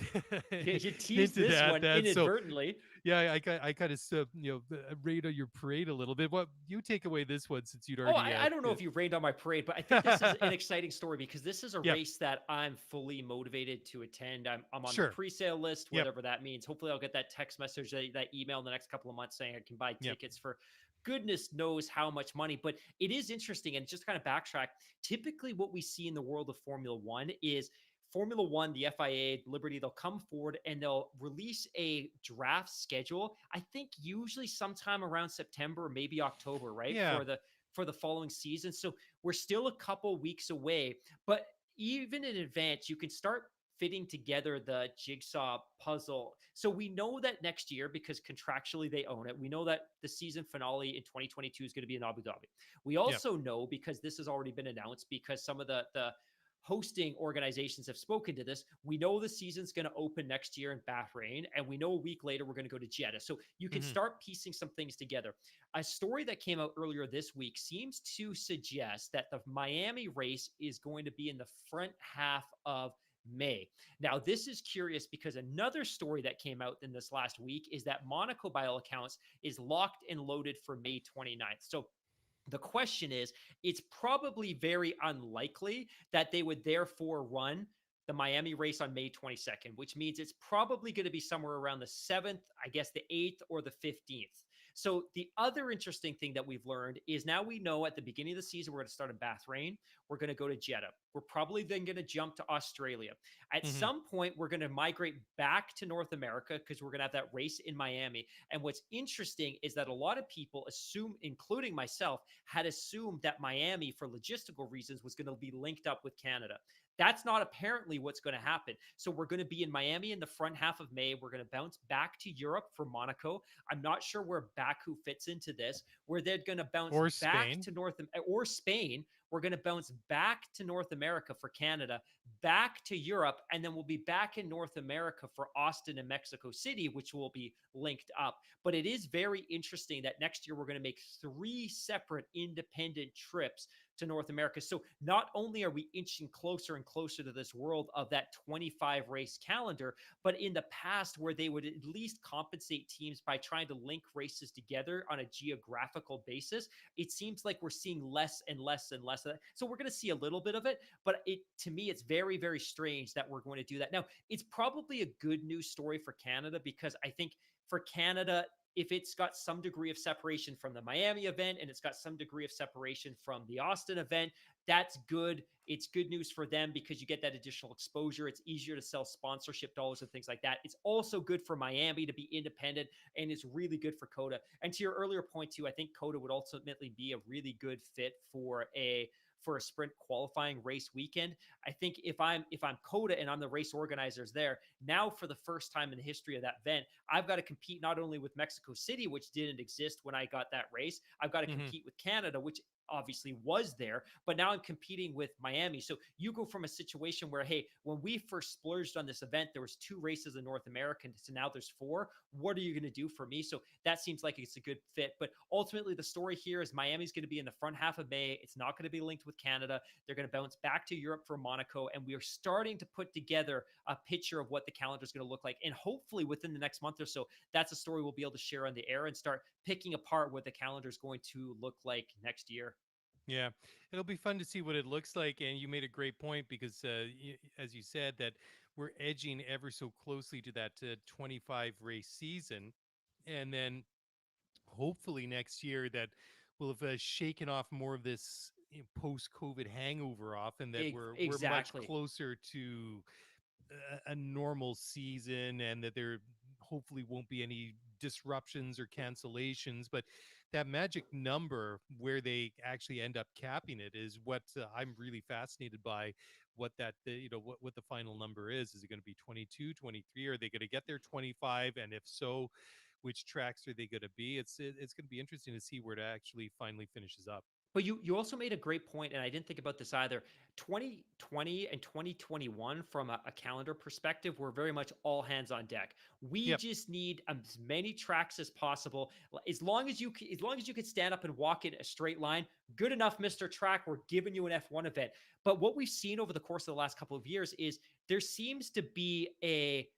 Speaker 2: Yeah, you teased
Speaker 1: hinted
Speaker 2: this
Speaker 1: at
Speaker 2: one
Speaker 1: that. So
Speaker 2: inadvertently.
Speaker 1: yeah, I kind of raid on your parade a little bit. What you take away this one since you'd
Speaker 2: Oh,
Speaker 1: already
Speaker 2: I don't know if you rained on my parade, but I think this is an exciting story because this is a
Speaker 1: yep,
Speaker 2: race that I'm fully motivated to attend. I'm on the
Speaker 1: sure,
Speaker 2: pre-sale list,
Speaker 1: yep,
Speaker 2: whatever that means. Hopefully, I'll get that text message, that email in the next couple of months saying I can buy
Speaker 1: yep,
Speaker 2: tickets for goodness knows how much money. But it is interesting, and just kind of backtrack. Typically, what we see in the world of Formula One is Formula One, the FIA, Liberty, they'll come forward and they'll release a draft schedule. I think usually sometime around September, maybe October, right?
Speaker 1: yeah,
Speaker 2: For the following season. So we're still a couple weeks away, but even in advance, you can start fitting together the jigsaw puzzle. So we know that next year, because contractually they own it, we know that the season finale in 2022 is going to be in Abu Dhabi. We
Speaker 1: yep,
Speaker 2: also know, because this has already been announced, because some of the hosting organizations have spoken to this. We know the season's going to open next year in Bahrain, and we know a week later we're going to go to Jeddah. So you can
Speaker 1: hmm
Speaker 2: start piecing some things together. A story that came out earlier this week seems to suggest that the Miami race is going to be in the front half of May. Now, this is curious because another story that came out in this last week is that Monaco, by all accounts, is locked and loaded for May 29th. So the question is, it's probably very unlikely that they would therefore run the Miami race on May 22nd, which means it's probably going to be somewhere around the 7th, I guess the 8th or the 15th. So the other interesting thing that we've learned is now we know at the beginning of the season, we're going to start in Bahrain. We're going to go to Jeddah. We're probably then going to jump to Australia. At
Speaker 1: hmm
Speaker 2: some point, we're going to migrate back to North America because we're going to have that race in Miami. And what's interesting is that a lot of people assume, including myself, had assumed that Miami, for logistical reasons, was going to be linked up with Canada. That's not apparently what's going to happen. So we're going to be in Miami in the front half of May. We're going to bounce back to Europe for Monaco. I'm not sure where Baku fits into this. Where they're going to bounce
Speaker 1: or
Speaker 2: back
Speaker 1: Spain.
Speaker 2: to or Spain. We're going to bounce back to North America for Canada, back to Europe, and then we'll be back in North America for Austin and Mexico City, which will be linked up. But it is very interesting that next year we're going to make 3 separate independent trips to North America. So not only are we inching closer and closer to this world of that 25 race calendar, but in the past where they would at least compensate teams by trying to link races together on a geographical basis, it seems like we're seeing less and less and less of that. So we're going to see a little bit of it, but to me, it's very, very strange that we're going to do that. Now, it's probably a good news story for Canada because I think for Canada, if it's got some degree of separation from the Miami event and it's got some degree of separation from the Austin event, that's good. It's good news for them because you get that additional exposure. It's easier to sell sponsorship dollars and things like that. It's also good for Miami to be independent, and it's really good for COTA. And to your earlier point too, I think COTA would ultimately be a really good fit for for a sprint qualifying race weekend. I think if I'm Coda and I'm the race organizers there, now for the first time in the history of that event, I've got to compete not only with Mexico City, which didn't exist when I got that race, I've got to
Speaker 1: Hmm.
Speaker 2: compete with Canada, which obviously was there, but now I'm competing with Miami. So you go from a situation where, hey, when we first splurged on this event, there was 2 races in North America, so now there's 4. What are you going to do for me? So that seems like it's a good fit. But ultimately, the story here is Miami's going to be in the front half of May. It's not going to be linked with Canada. They're going to bounce back to Europe for Monaco, and we are starting to put together a picture of what the calendar is going to look like. And hopefully, within the next month or so, that's a story we'll be able to share on the air and start picking apart what the calendar is going to look like next year.
Speaker 1: Yeah, it'll be fun to see what it looks like. And you made a great point because, as you said, that we're edging ever so closely to that 25 race season, and then hopefully next year that we'll have shaken off more of this post-COVID hangover off, and that we're much
Speaker 2: Exactly.
Speaker 1: closer to a normal season, and that there hopefully won't be any disruptions or cancellations. But that magic number where they actually end up capping it is what I'm really fascinated by. What that what the final number is it going to be 22, 23? Are they going to get their 25? And if so, which tracks are they going to be? It's going to be interesting to see where it actually finally finishes up.
Speaker 2: But you also made a great point, and I didn't think about this either. 2020 and 2021, from a calendar perspective, were very much all hands on deck. We
Speaker 1: Yep.
Speaker 2: just need as many tracks as possible. As long as you could stand up and walk in a straight line, good enough, Mister Track. We're giving you an F1 event. But what we've seen over the course of the last couple of years is there seem to be a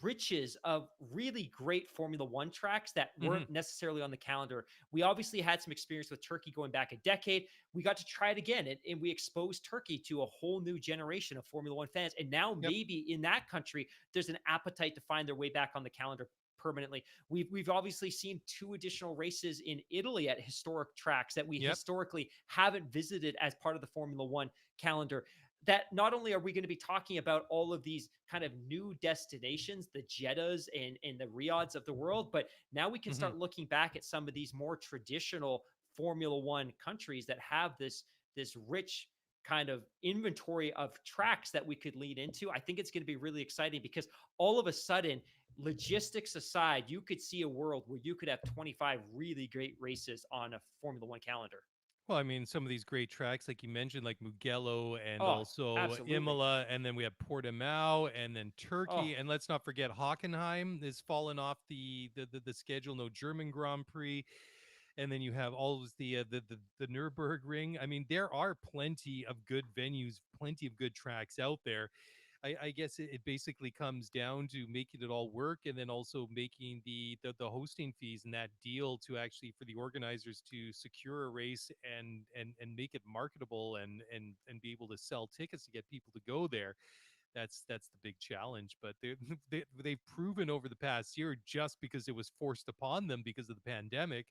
Speaker 2: riches of really great Formula One tracks that
Speaker 1: Hmm.
Speaker 2: weren't necessarily on the calendar. We obviously had some experience with Turkey going back a decade. We got to try it again, and we exposed Turkey to a whole new generation of Formula One fans. And now
Speaker 1: Yep.
Speaker 2: maybe in that country, there's an appetite to find their way back on the calendar permanently. We've obviously seen 2 additional races in Italy at historic tracks that we
Speaker 1: Yep.
Speaker 2: historically haven't visited as part of the Formula One calendar. That not only are we going to be talking about all of these kind of new destinations, the Jeddahs and the Riyadhs of the world, but now we can
Speaker 1: Hmm.
Speaker 2: start looking back at some of these more traditional Formula One countries that have this rich kind of inventory of tracks that we could lead into. I think it's going to be really exciting because all of a sudden, logistics aside, you could see a world where you could have 25 really great races on a Formula One calendar.
Speaker 1: Well, I mean, some of these great tracks, like you mentioned, like Mugello and
Speaker 2: Oh,
Speaker 1: also
Speaker 2: absolutely.
Speaker 1: Imola, and then we have Portimao, and then
Speaker 2: Oh,
Speaker 1: Turkey, and let's not forget Hockenheim is fallen off the schedule. No German Grand Prix, and then you have all of the Nurburgring. I mean, there are plenty of good venues, plenty of good tracks out there. I guess it basically comes down to making it all work, and then also making the hosting fees and that deal to actually for the organizers to secure a race and make it marketable and be able to sell tickets to get people to go there. That's the big challenge. But they've proven over the past year, just because it was forced upon them because of the pandemic,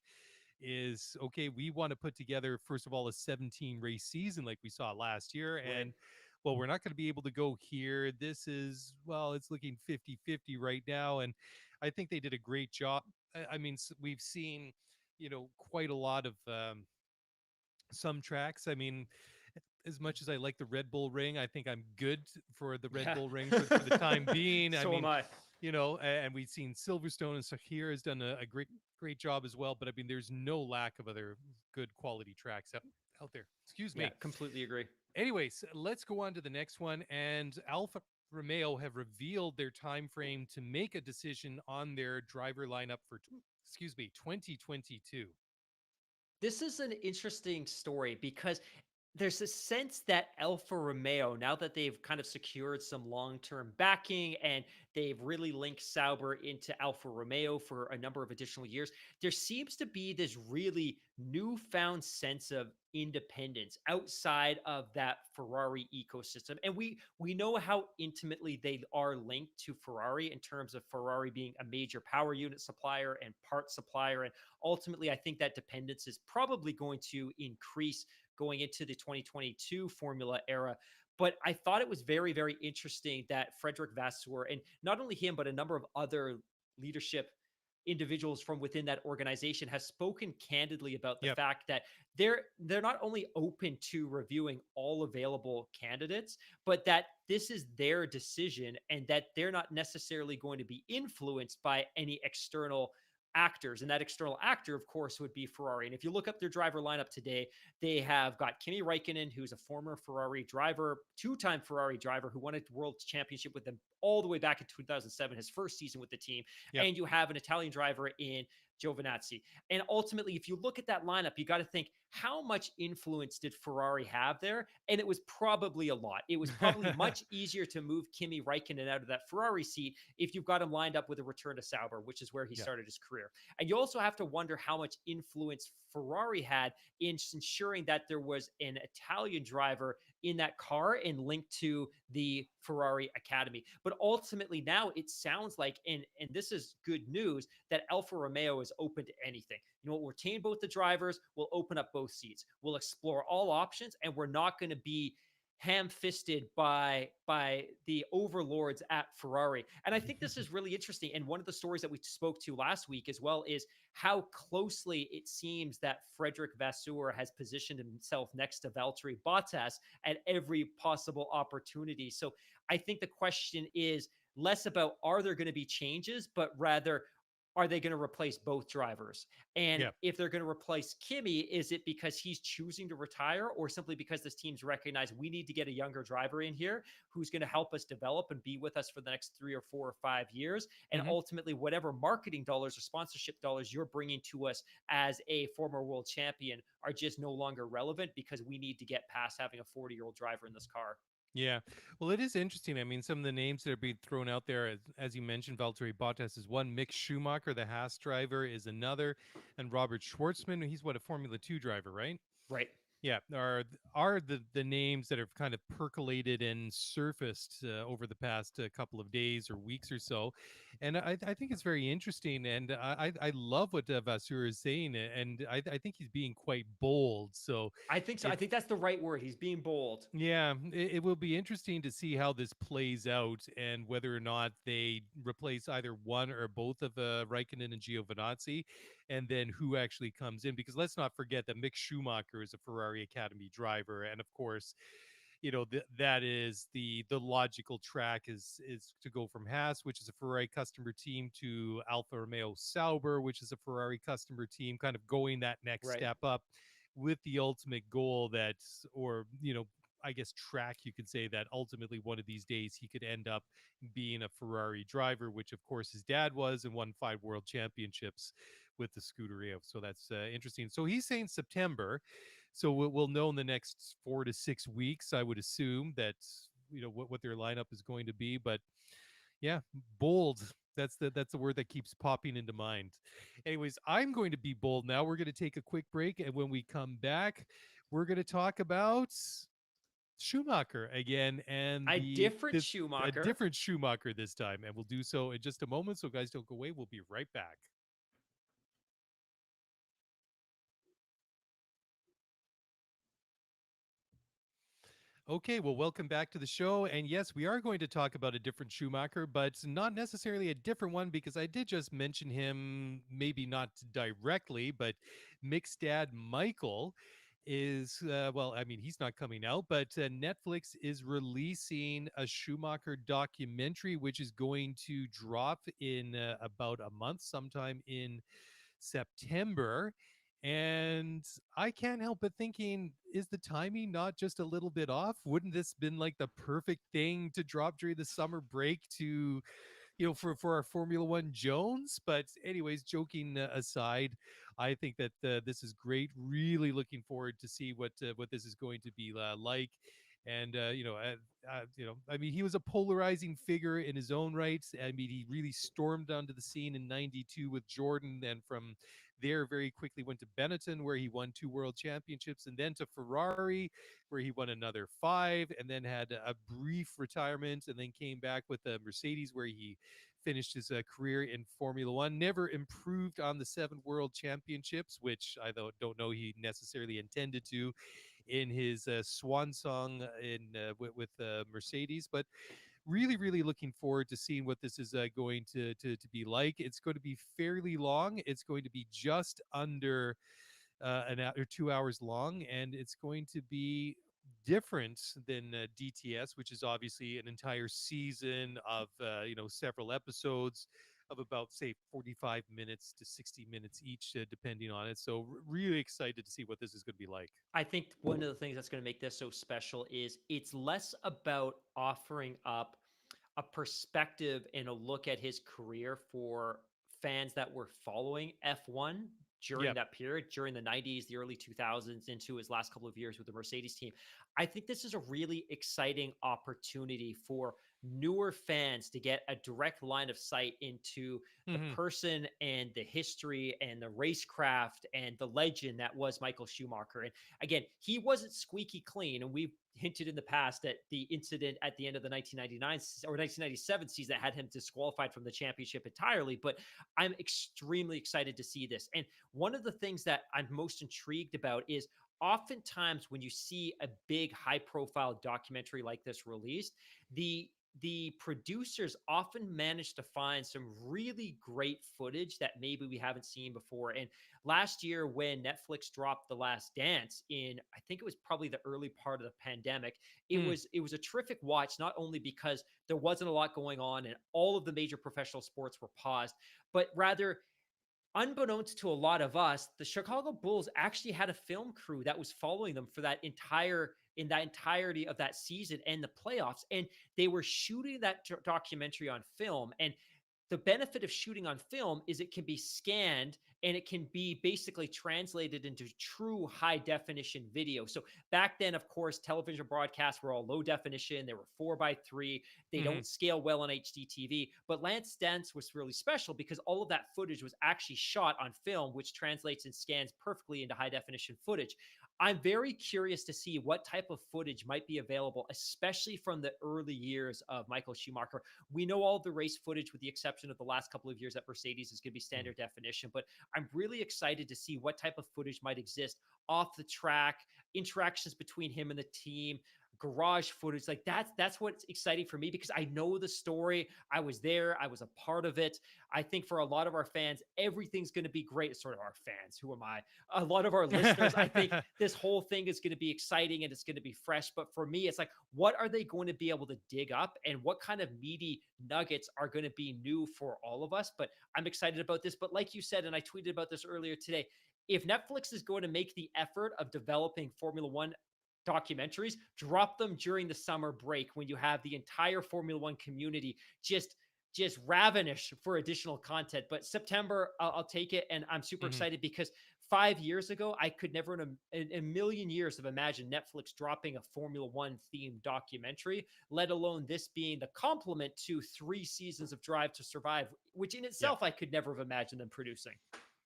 Speaker 1: is okay, we want to put together first of all a 17 race season like we saw last year.
Speaker 2: right.
Speaker 1: And well, we're not going to be able to go here. This is, well, it's looking 50-50 right now. And I think they did a great job. I mean, we've seen, quite a lot of some tracks. I mean, as much as I like the Red Bull Ring, I think I'm good for the Red
Speaker 2: Yeah.
Speaker 1: Bull Ring for the time being. I
Speaker 2: So am
Speaker 1: mean,
Speaker 2: I.
Speaker 1: and we've seen Silverstone and Sahir has done a great job as well. But I mean, there's no lack of other good quality tracks out there. Excuse
Speaker 2: Yeah,
Speaker 1: me.
Speaker 2: completely agree.
Speaker 1: Anyways, let's go on to the next one. And Alfa Romeo have revealed their time frame to make a decision on their driver lineup for, excuse me, 2022.
Speaker 2: This is an interesting story because there's a sense that Alfa Romeo, now that they've kind of secured some long-term backing and they've really linked Sauber into Alfa Romeo for a number of additional years, there seems to be this really newfound sense of independence outside of that Ferrari ecosystem. And we know how intimately they are linked to Ferrari in terms of Ferrari being a major power unit supplier and part supplier. And ultimately, I think that dependence is probably going to increase going into the 2022 Formula era. But I thought it was very, very interesting that Frederick Vasseur, and not only him, but a number of other leadership individuals from within that organization have spoken candidly about the
Speaker 1: Yep.
Speaker 2: fact that they're not only open to reviewing all available candidates, but that this is their decision and that they're not necessarily going to be influenced by any external actors. And that external actor, of course, would be Ferrari. And if you look up their driver lineup today, they have got Kimi Räikkönen, who's a former Ferrari driver, two-time Ferrari driver who won a world championship with them all the way back in 2007, his first season with the team.
Speaker 1: Yep.
Speaker 2: And you have an Italian driver in Giovinazzi. And ultimately, if you look at that lineup, you got to think, how much influence did Ferrari have there? And it was probably a lot. It was probably much easier to move Kimi Räikkönen out of that Ferrari seat if you've got him lined up with a return to Sauber, which is where he
Speaker 1: Yeah.
Speaker 2: started his career. And you also have to wonder how much influence Ferrari had in ensuring that there was an Italian driver in that car and linked to the Ferrari Academy. But ultimately, now it sounds like, and this is good news, that Alfa Romeo is open to anything. You know, we'll retain both the drivers, we'll open up both seats, we'll explore all options, and we're not going to be ham-fisted by the overlords at Ferrari. And I think this is really interesting. And one of the stories that we spoke to last week as well is how closely it seems that Frederick Vasseur has positioned himself next to Valtteri Bottas at every possible opportunity. So I think the question is less about are there going to be changes, but rather are they going to replace both drivers? And
Speaker 1: Yeah.
Speaker 2: if they're going to replace Kimi, is it because he's choosing to retire or simply because this team's recognize we need to get a younger driver in here who's going to help us develop and be with us for the next 3 or 4 or 5 years? And
Speaker 1: Hmm.
Speaker 2: ultimately, whatever marketing dollars or sponsorship dollars you're bringing to us as a former world champion are just no longer relevant because we need to get past having a 40-year-old driver in this car.
Speaker 1: Yeah. Well, it is interesting. I mean, some of the names that are being thrown out there, as you mentioned, Valtteri Bottas is one, Mick Schumacher, the Haas driver, is another, and Robert Schwartzman, he's what, a Formula 2 driver, right?
Speaker 2: Right.
Speaker 1: Yeah, are the names that have kind of percolated and surfaced over the past couple of days or weeks or so, and I think it's very interesting, and I love what Vasseur is saying, and I think he's being quite bold. So
Speaker 2: I think so. I
Speaker 1: it
Speaker 2: think that's the right word. He's being bold.
Speaker 1: yeah, it will be interesting to see how this plays out and whether or not they replace either one or both of Raikkonen and Giovinazzi, and then who actually comes in. Because let's not forget that Mick Schumacher is a Ferrari Academy driver, and of course, that is the logical track is to go from Haas, which is a Ferrari customer team, to Alfa Romeo Sauber, which is a Ferrari customer team, kind of going that next
Speaker 2: Right.
Speaker 1: step up with the ultimate goal that, or I guess track, you could say, that ultimately one of these days he could end up being a Ferrari driver, which of course his dad was, and won 5 world championships with the Scuderia. So that's interesting. So he's saying September. So we'll know in the next 4 to 6 weeks, I would assume, that what their lineup is going to be. But yeah, bold. That's the word that keeps popping into mind. Anyways, I'm going to be bold now. We're going to take a quick break, and when we come back, we're going to talk about Schumacher again, and
Speaker 2: A
Speaker 1: the
Speaker 2: different
Speaker 1: this a
Speaker 2: Schumacher.
Speaker 1: different Schumacher this time, and we'll do so in just a moment. So guys, don't go away. We'll be right back. Okay, well, welcome back to the show. And yes, we are going to talk about a different Schumacher, but not necessarily a different one, because I did just mention him, maybe not directly, but Mick's dad, Michael, is, well, I mean, he's not coming out, but Netflix is releasing a Schumacher documentary, which is going to drop in about a month, sometime in September. And I can't help but thinking, is the timing not just a little bit off? Wouldn't this been like the perfect thing to drop during the summer break to, for our Formula One Jones? But anyways, joking aside, I think that this is great. Really looking forward to see what this is going to be like. And I mean, he was a polarizing figure in his own right. I mean, he really stormed onto the scene in '92 with Jordan, and from there very quickly went to Benetton, where he won 2 world championships, and then to Ferrari, where he won another 5, and then had a brief retirement, and then came back with a Mercedes, where he finished his career in Formula One. Never improved on the 7 world championships, which I don't know he necessarily intended to in his swan song with Mercedes. But really looking forward to seeing what this is going to be like. It's going to be fairly long. It's going to be just under an hour, 2 hours long, and it's going to be different than DTS, which is obviously an entire season of several episodes of about say 45 minutes to 60 minutes each, depending on it. So really excited to see what this is going to be like.
Speaker 2: I think one of the things that's going to make this so special is it's less about offering up a perspective and a look at his career for fans that were following F1 during
Speaker 1: Yep.
Speaker 2: that period, during the 90s, the early 2000s, into his last couple of years with the Mercedes team. I think this is a really exciting opportunity for newer fans to get a direct line of sight into the
Speaker 1: Hmm.
Speaker 2: person and the history and the racecraft and the legend that was Michael Schumacher. And again, he wasn't squeaky clean. And we've hinted in the past that the incident at the end of the 1999 or 1997 season had him disqualified from the championship entirely. But I'm extremely excited to see this. And one of the things that I'm most intrigued about is oftentimes when you see a big high profile documentary like this released, the producers often manage to find some really great footage that maybe we haven't seen before. And last year, when Netflix dropped The Last Dance in, I think it was probably the early part of the pandemic, it was a terrific watch, not only because there wasn't a lot going on and all of the major professional sports were paused, but rather, unbeknownst to a lot of us, the Chicago Bulls actually had a film crew that was following them for that entirety of that season and the playoffs, and they were shooting that documentary on film. And the benefit of shooting on film is it can be scanned and it can be basically translated into true high definition video. So back then, of course, television broadcasts were all low definition. They were 4:3. They
Speaker 1: Hmm.
Speaker 2: don't scale well on HDTV. But Lance Dance was really special because all of that footage was actually shot on film, which translates and scans perfectly into high definition footage. I'm very curious to see what type of footage might be available, especially from the early years of Michael Schumacher. We know all the race footage, with the exception of the last couple of years that Mercedes is going to be standard definition. But I'm really excited to see what type of footage might exist off the track, interactions between him and the team, garage footage. Like that's what's exciting for me because I know the story. I was there. I was a part of it. I think for a lot of our fans, everything's going to be great. Sort of our fans. Who am I? A lot of our listeners, I think this whole thing is going to be exciting and it's going to be fresh. But for me, it's like, what are they going to be able to dig up and what kind of meaty nuggets are going to be new for all of us? But I'm excited about this. But like you said, and I tweeted about this earlier today, if Netflix is going to make the effort of developing Formula One documentaries, drop them during the summer break when you have the entire Formula One community just ravenous for additional content. But September, I'll take it, and I'm super
Speaker 1: Hmm.
Speaker 2: excited because 5 years ago, I could never in a million years have imagined Netflix dropping a Formula One themed documentary, let alone this being the complement to 3 seasons of Drive to Survive, which in
Speaker 1: Yeah.
Speaker 2: itself I could never have imagined them producing.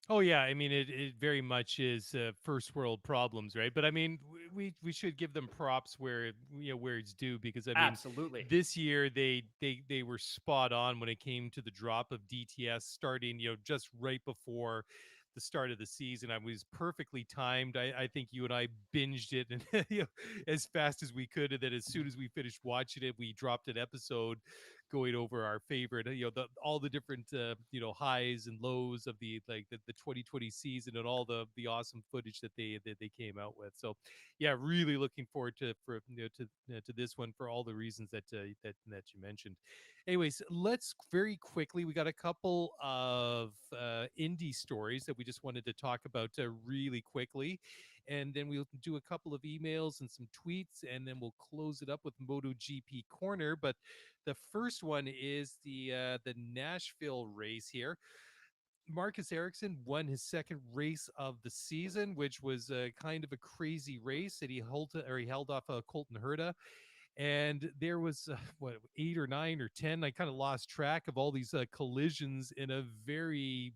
Speaker 1: Oh yeah, I mean it very much is first world problems, right? But I mean we should give them props where where it's due, because I mean
Speaker 2: Absolutely.
Speaker 1: this year they were spot on when it came to the drop of DTS starting just right before the start of the season. I was perfectly timed. I think you and I binged it and as fast as we could, and then as soon as we finished watching it, we dropped an episode going over our favorite, all the different, highs and lows of the 2020 season and all the awesome footage that they came out with. So, yeah, really looking forward to this one for all the reasons that you mentioned. Anyways, let's very quickly. We got a couple of indie stories that we just wanted to talk about really quickly, and then we'll do a couple of emails and some tweets, and then we'll close it up with MotoGP Corner. But the first one is the Nashville race here. Marcus Ericsson won his second race of the season, which was kind of a crazy race that he held off Colton Herta. And there was what, 8 or 9 or 10. I kind of lost track of all these collisions in a very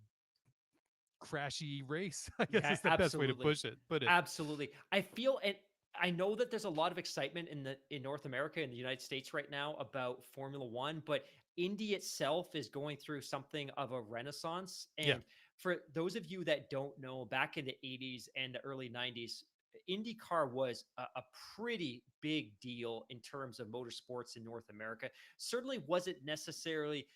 Speaker 1: crashy race. I guess
Speaker 2: Yeah,
Speaker 1: is the best way to
Speaker 2: absolutely.
Speaker 1: put it.
Speaker 2: Absolutely. I feel, and I know that there's a lot of excitement in North America, in the United States right now, about Formula One, but Indy itself is going through something of a renaissance.
Speaker 1: Yeah.
Speaker 2: And for those of you that don't know, back in the 80s and the early 90s, IndyCar was a pretty big deal in terms of motorsports in North America. Certainly wasn't necessarily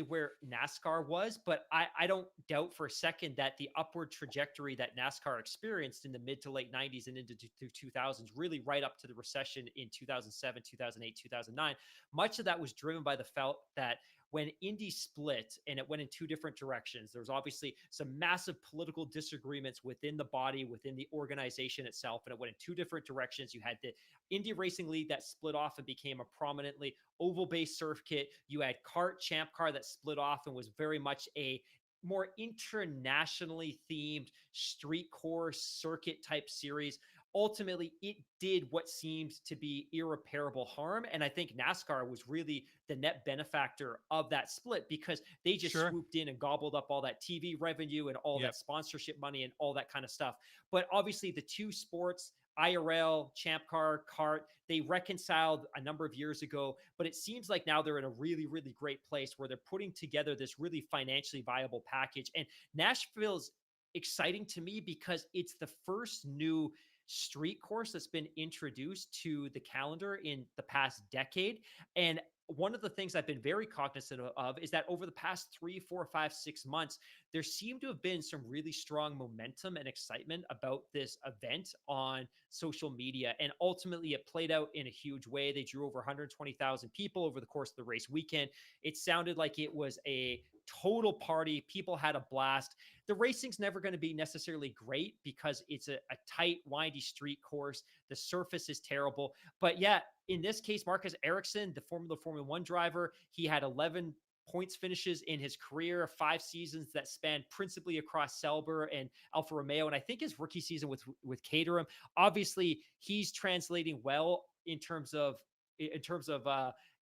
Speaker 2: where NASCAR was, but I don't doubt for a second that the upward trajectory that NASCAR experienced in the mid to late 90s and into 2000s, really right up to the recession in 2007, 2008, 2009, much of that was driven by the fact that when Indy split and it went in two different directions, there was obviously some massive political disagreements within the body, within the organization itself, and it went in two different directions. You had the Indy Racing League that split off and became a prominently oval based circuit. You had Kart Champ Car that split off and was very much a more internationally themed street course circuit type series. Ultimately, it did what seemed to be irreparable harm. And I think NASCAR was really the net benefactor of that split because they just
Speaker 1: Sure.
Speaker 2: swooped in and gobbled up all that TV revenue and all
Speaker 1: Yep.
Speaker 2: that sponsorship money and all that kind of stuff. But obviously, the two sports, IRL, Champ Car, Kart, they reconciled a number of years ago, but it seems like now they're in a really, really great place where they're putting together this really financially viable package. And Nashville's exciting to me because it's the first new street course that's been introduced to the calendar in the past decade. And one of the things I've been very cognizant of is that over the past 3, 4, 5, 6 months, there seemed to have been some really strong momentum and excitement about this event on social media. And ultimately, it played out in a huge way. They drew over 120,000 people over the course of the race weekend. It sounded like it was a total party. People had a blast. The racing's never going to be necessarily great because it's a tight, windy street course. The surface is terrible. But yeah, in this case, Marcus Ericsson, the Formula One driver, he had 11 points finishes in his career, 5 seasons that spanned principally across Sauber and Alfa Romeo. And I think his rookie season with Caterham, obviously he's translating well in terms of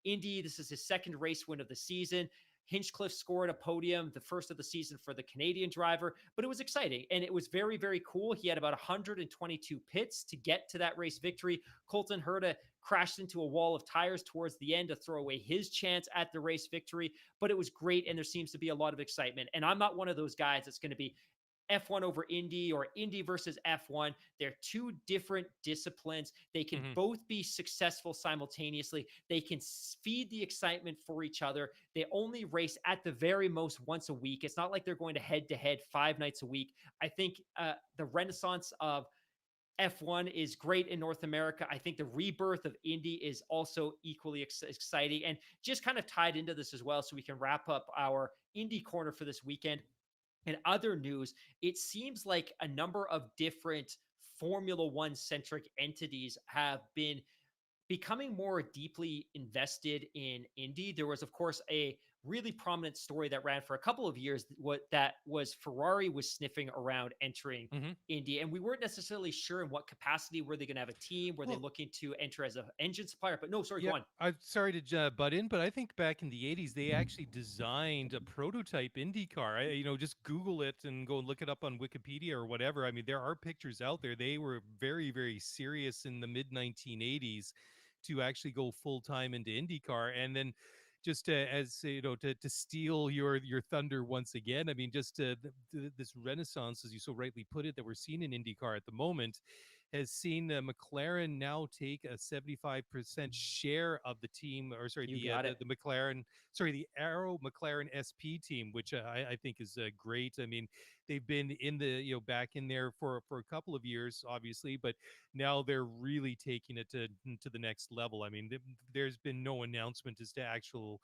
Speaker 2: Indy. This is his second race win of the season. Hinchcliffe scored a podium, the first of the season for the Canadian driver, but it was exciting and it was very, very cool. He had about 122 pits to get to that race victory. Colton Herta crashed into a wall of tires towards the end to throw away his chance at the race victory, but it was great and there seems to be a lot of excitement. And I'm not one of those guys that's going to be F1 over Indy or Indy versus F1. They're two different disciplines. They can
Speaker 1: Hmm.
Speaker 2: both be successful simultaneously. They can feed the excitement for each other. They only race at the very most once a week. It's not like they're going to head 5 nights a week. I think the renaissance of F1 is great in North America. I think the rebirth of Indy is also equally exciting and just kind of tied into this as well. So we can wrap up our Indy corner for this weekend. In other news, it seems like a number of different Formula One centric entities have been becoming more deeply invested in Indy. There was, of course, a really prominent story that ran for a couple of years. What that was, Ferrari was sniffing around entering
Speaker 1: Hmm.
Speaker 2: Indy, and we weren't necessarily sure in what capacity. Were they going to have a team? Were they
Speaker 1: Well,
Speaker 2: looking to enter as an engine supplier? But no, sorry,
Speaker 1: yeah,
Speaker 2: go on.
Speaker 1: I'm sorry to butt in, but I think back in the 80s, they actually designed a prototype IndyCar. Just Google it and go and look it up on Wikipedia or whatever. I mean, there are pictures out there. They were very, very serious in the mid 1980s to actually go full time into IndyCar. And then just as to steal your thunder once again, I mean, just this renaissance, as you so rightly put it, that we're seeing in IndyCar at the moment has seen McLaren now take a 75% share of the team, or sorry,
Speaker 2: You got it.
Speaker 1: the McLaren, sorry, the Arrow McLaren SP team, which I think is great. I mean, they've been in the back in there for a couple of years, obviously, but now they're really taking it to the next level. I mean, there's been no announcement as to actual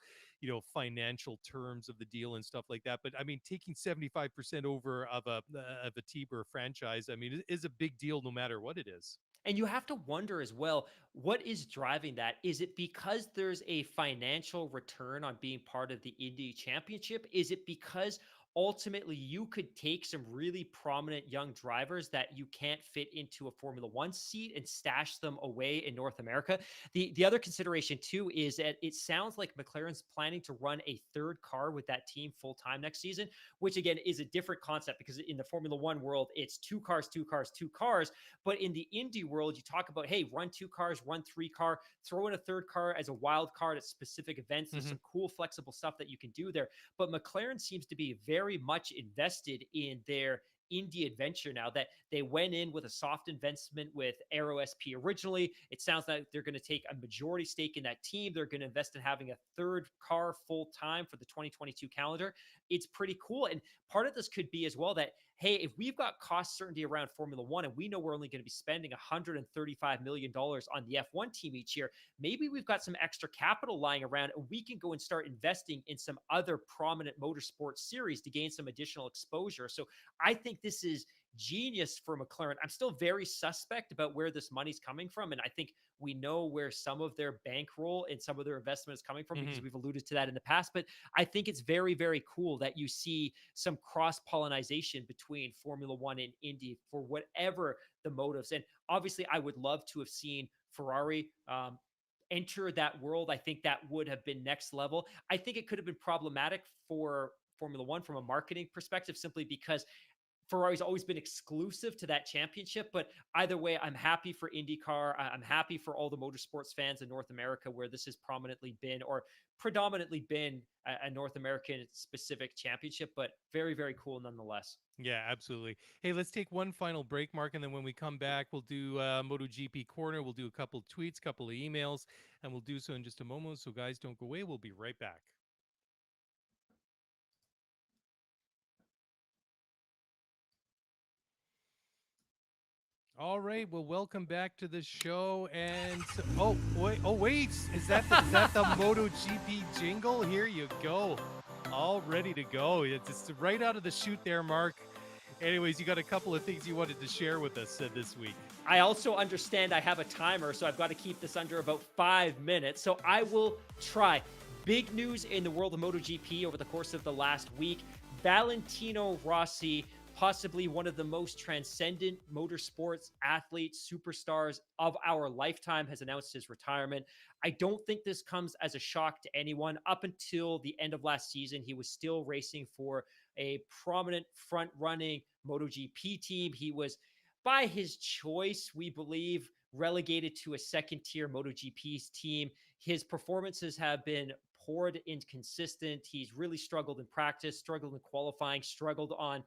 Speaker 1: financial terms of the deal and stuff like that, but I mean, taking 75% over of a team or a franchise, I mean, is a big deal no matter what it is.
Speaker 2: And you have to wonder as well, what is driving that? Is it because there's a financial return on being part of the Indy Championship? Is it because ultimately you could take some really prominent young drivers that you can't fit into a Formula One seat and stash them away in North America? The other consideration too is that it sounds like McLaren's planning to run a third car with that team full time next season, which again is a different concept because in the Formula One world, it's two cars, two cars, two cars. But in the Indy world, you talk about, hey, run two cars, run three car, throw in a third car as a wild card at specific events. There's
Speaker 1: Hmm.
Speaker 2: some cool, flexible stuff that you can do there. But McLaren seems to be very much invested in their Indy adventure now, that they went in with a soft investment with Aero SP originally. It sounds like they're going to take a majority stake in that team. They're going to invest in having a third car full time for the 2022 calendar. It's pretty cool. And part of this could be as well that, hey, if we've got cost certainty around Formula One and we know we're only going to be spending $135 million on the F1 team each year, maybe we've got some extra capital lying around and we can go and start investing in some other prominent motorsport series to gain some additional exposure. So I think this is genius for McLaren. I'm still very suspect about where this money's coming from. And I think we know where some of their bankroll and some of their investment is coming from because we've alluded to that in the past. But I think it's very, very cool that you see some cross pollination between Formula One and Indy for whatever the motives. And obviously, I would love to have seen Ferrari enter that world. I think that would have been next level. I think it could have been problematic for Formula One from a marketing perspective, simply because Ferrari's always been exclusive to that championship. But either way, I'm happy for IndyCar. I'm happy for all the motorsports fans in North America where this has prominently been, or predominantly been, a North American specific championship, but very, very cool nonetheless.
Speaker 1: Yeah, absolutely. Hey, let's take one final break, Mark, and then when we come back, we'll do MotoGP Corner. We'll do a couple tweets, couple of emails, and we'll do so in just a moment. So, guys, don't go away. We'll be right back. All right. Well, welcome back to the show. And wait, is that the MotoGP jingle? Here you go, all ready to go. It's right out of the chute there, Mark. Anyways, you got a couple of things you wanted to share with us this week.
Speaker 2: I also understand I have a timer, so I've got to keep this under about 5 minutes. So I will try. Big news in the world of MotoGP over the course of the last week. Valentino Rossi, possibly one of the most transcendent motorsports athletes, superstars of our lifetime, has announced his retirement. I don't think this comes as a shock to anyone. Up until the end of last season, he was still racing for a prominent front-running MotoGP team. He was, by his choice, we believe, relegated to a second-tier MotoGP team. His performances have been poor to inconsistent. He's really struggled in practice, struggled in qualifying, struggled on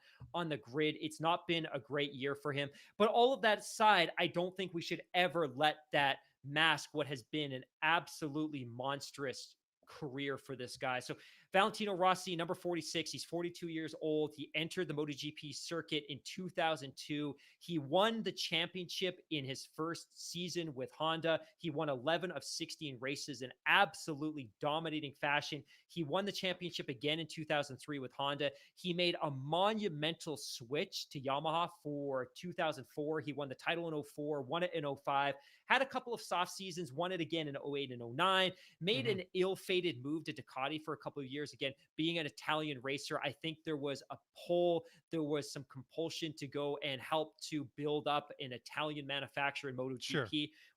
Speaker 2: the grid. It's not been a great year for him. But all of that aside, I don't think we should ever let that mask what has been an absolutely monstrous career for this guy. So Valentino Rossi, number 46, he's 42 years old. He entered the MotoGP circuit in 2002. He won the championship in his first season with Honda. He won 11 of 16 races in absolutely dominating fashion. He won the championship again in 2003 with Honda. He made a monumental switch to Yamaha for 2004. He won the title in 04, won it in 05, had a couple of soft seasons, won it again in 08 and 09, made an ill-fated move to Ducati for a couple of years. Again, being an Italian racer, I think there was a pull, there was some compulsion to go and help to build up an Italian manufacturer in MotoGP.
Speaker 1: Sure.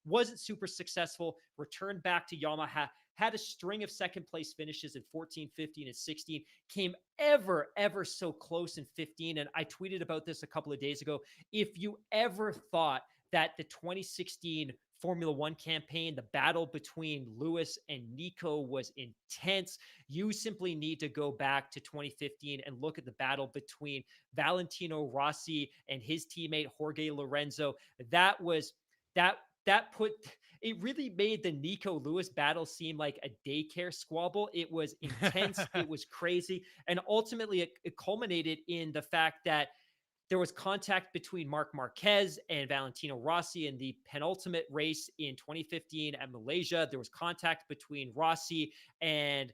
Speaker 2: Wasn't super successful, returned back to Yamaha, had a string of second place finishes in 14, 15, and 16, came ever so close in 15. And I tweeted about this a couple of days ago. If you ever thought that the 2016 Formula One campaign, the battle between Lewis and Nico, was intense, you simply need to go back to 2015 and look at the battle between Valentino Rossi and his teammate Jorge Lorenzo. That it really made the Nico Lewis battle seem like a daycare squabble. It was intense. It was crazy. And ultimately it culminated in the fact that there was contact between Marc Marquez and Valentino Rossi in the penultimate race in 2015 at Malaysia. There was contact between Rossi and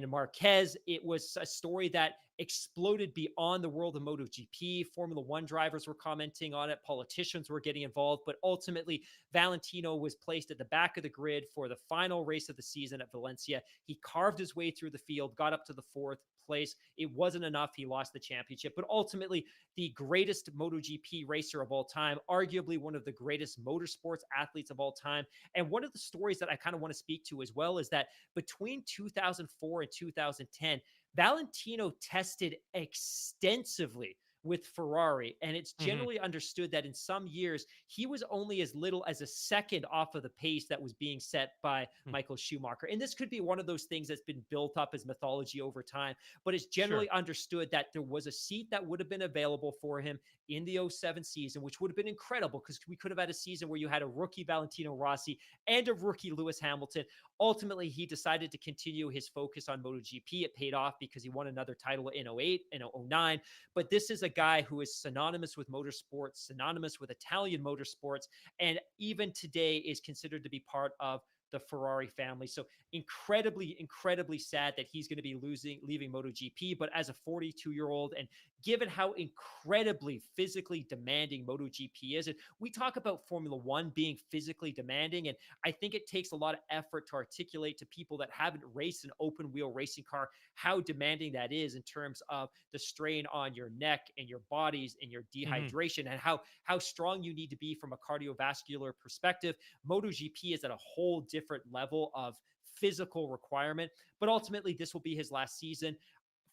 Speaker 2: Marquez. It was a story that exploded beyond the world of MotoGP. Formula One drivers were commenting on it. Politicians were getting involved. But ultimately, Valentino was placed at the back of the grid for the final race of the season at Valencia. He carved his way through the field, got up to the fourth place. It wasn't enough. He lost the championship. But ultimately, the greatest MotoGP racer of all time, arguably one of the greatest motorsports athletes of all time. And one of the stories that I kind of want to speak to as well is that between 2004 and 2010, Valentino tested extensively with Ferrari. And it's
Speaker 1: Hmm.
Speaker 2: generally understood that in some years, he was only as little as a second off of the pace that was being set by Michael Schumacher. And this could be one of those things that's been built up as mythology over time, but it's
Speaker 1: Sure.
Speaker 2: generally understood that there was a seat that would have been available for him in the '07 season, which would have been incredible because we could have had a season where you had a rookie Valentino Rossi and a rookie Lewis Hamilton. Ultimately, he decided to continue his focus on MotoGP. It paid off because he won another title in '08 and '09. But this is a guy who is synonymous with motorsports, synonymous with Italian motorsports, and even today is considered to be part of the Ferrari family. So incredibly, incredibly sad that he's going to be leaving MotoGP. But as a 42-year-old, and given how incredibly physically demanding MotoGP is, and we talk about Formula One being physically demanding, and I think it takes a lot of effort to articulate to people that haven't raced an open wheel racing car how demanding that is in terms of the strain on your neck and your bodies and your
Speaker 1: Hmm.
Speaker 2: dehydration, and how strong you need to be from a cardiovascular perspective. MotoGP is at a whole different level of physical requirement, but ultimately this will be his last season.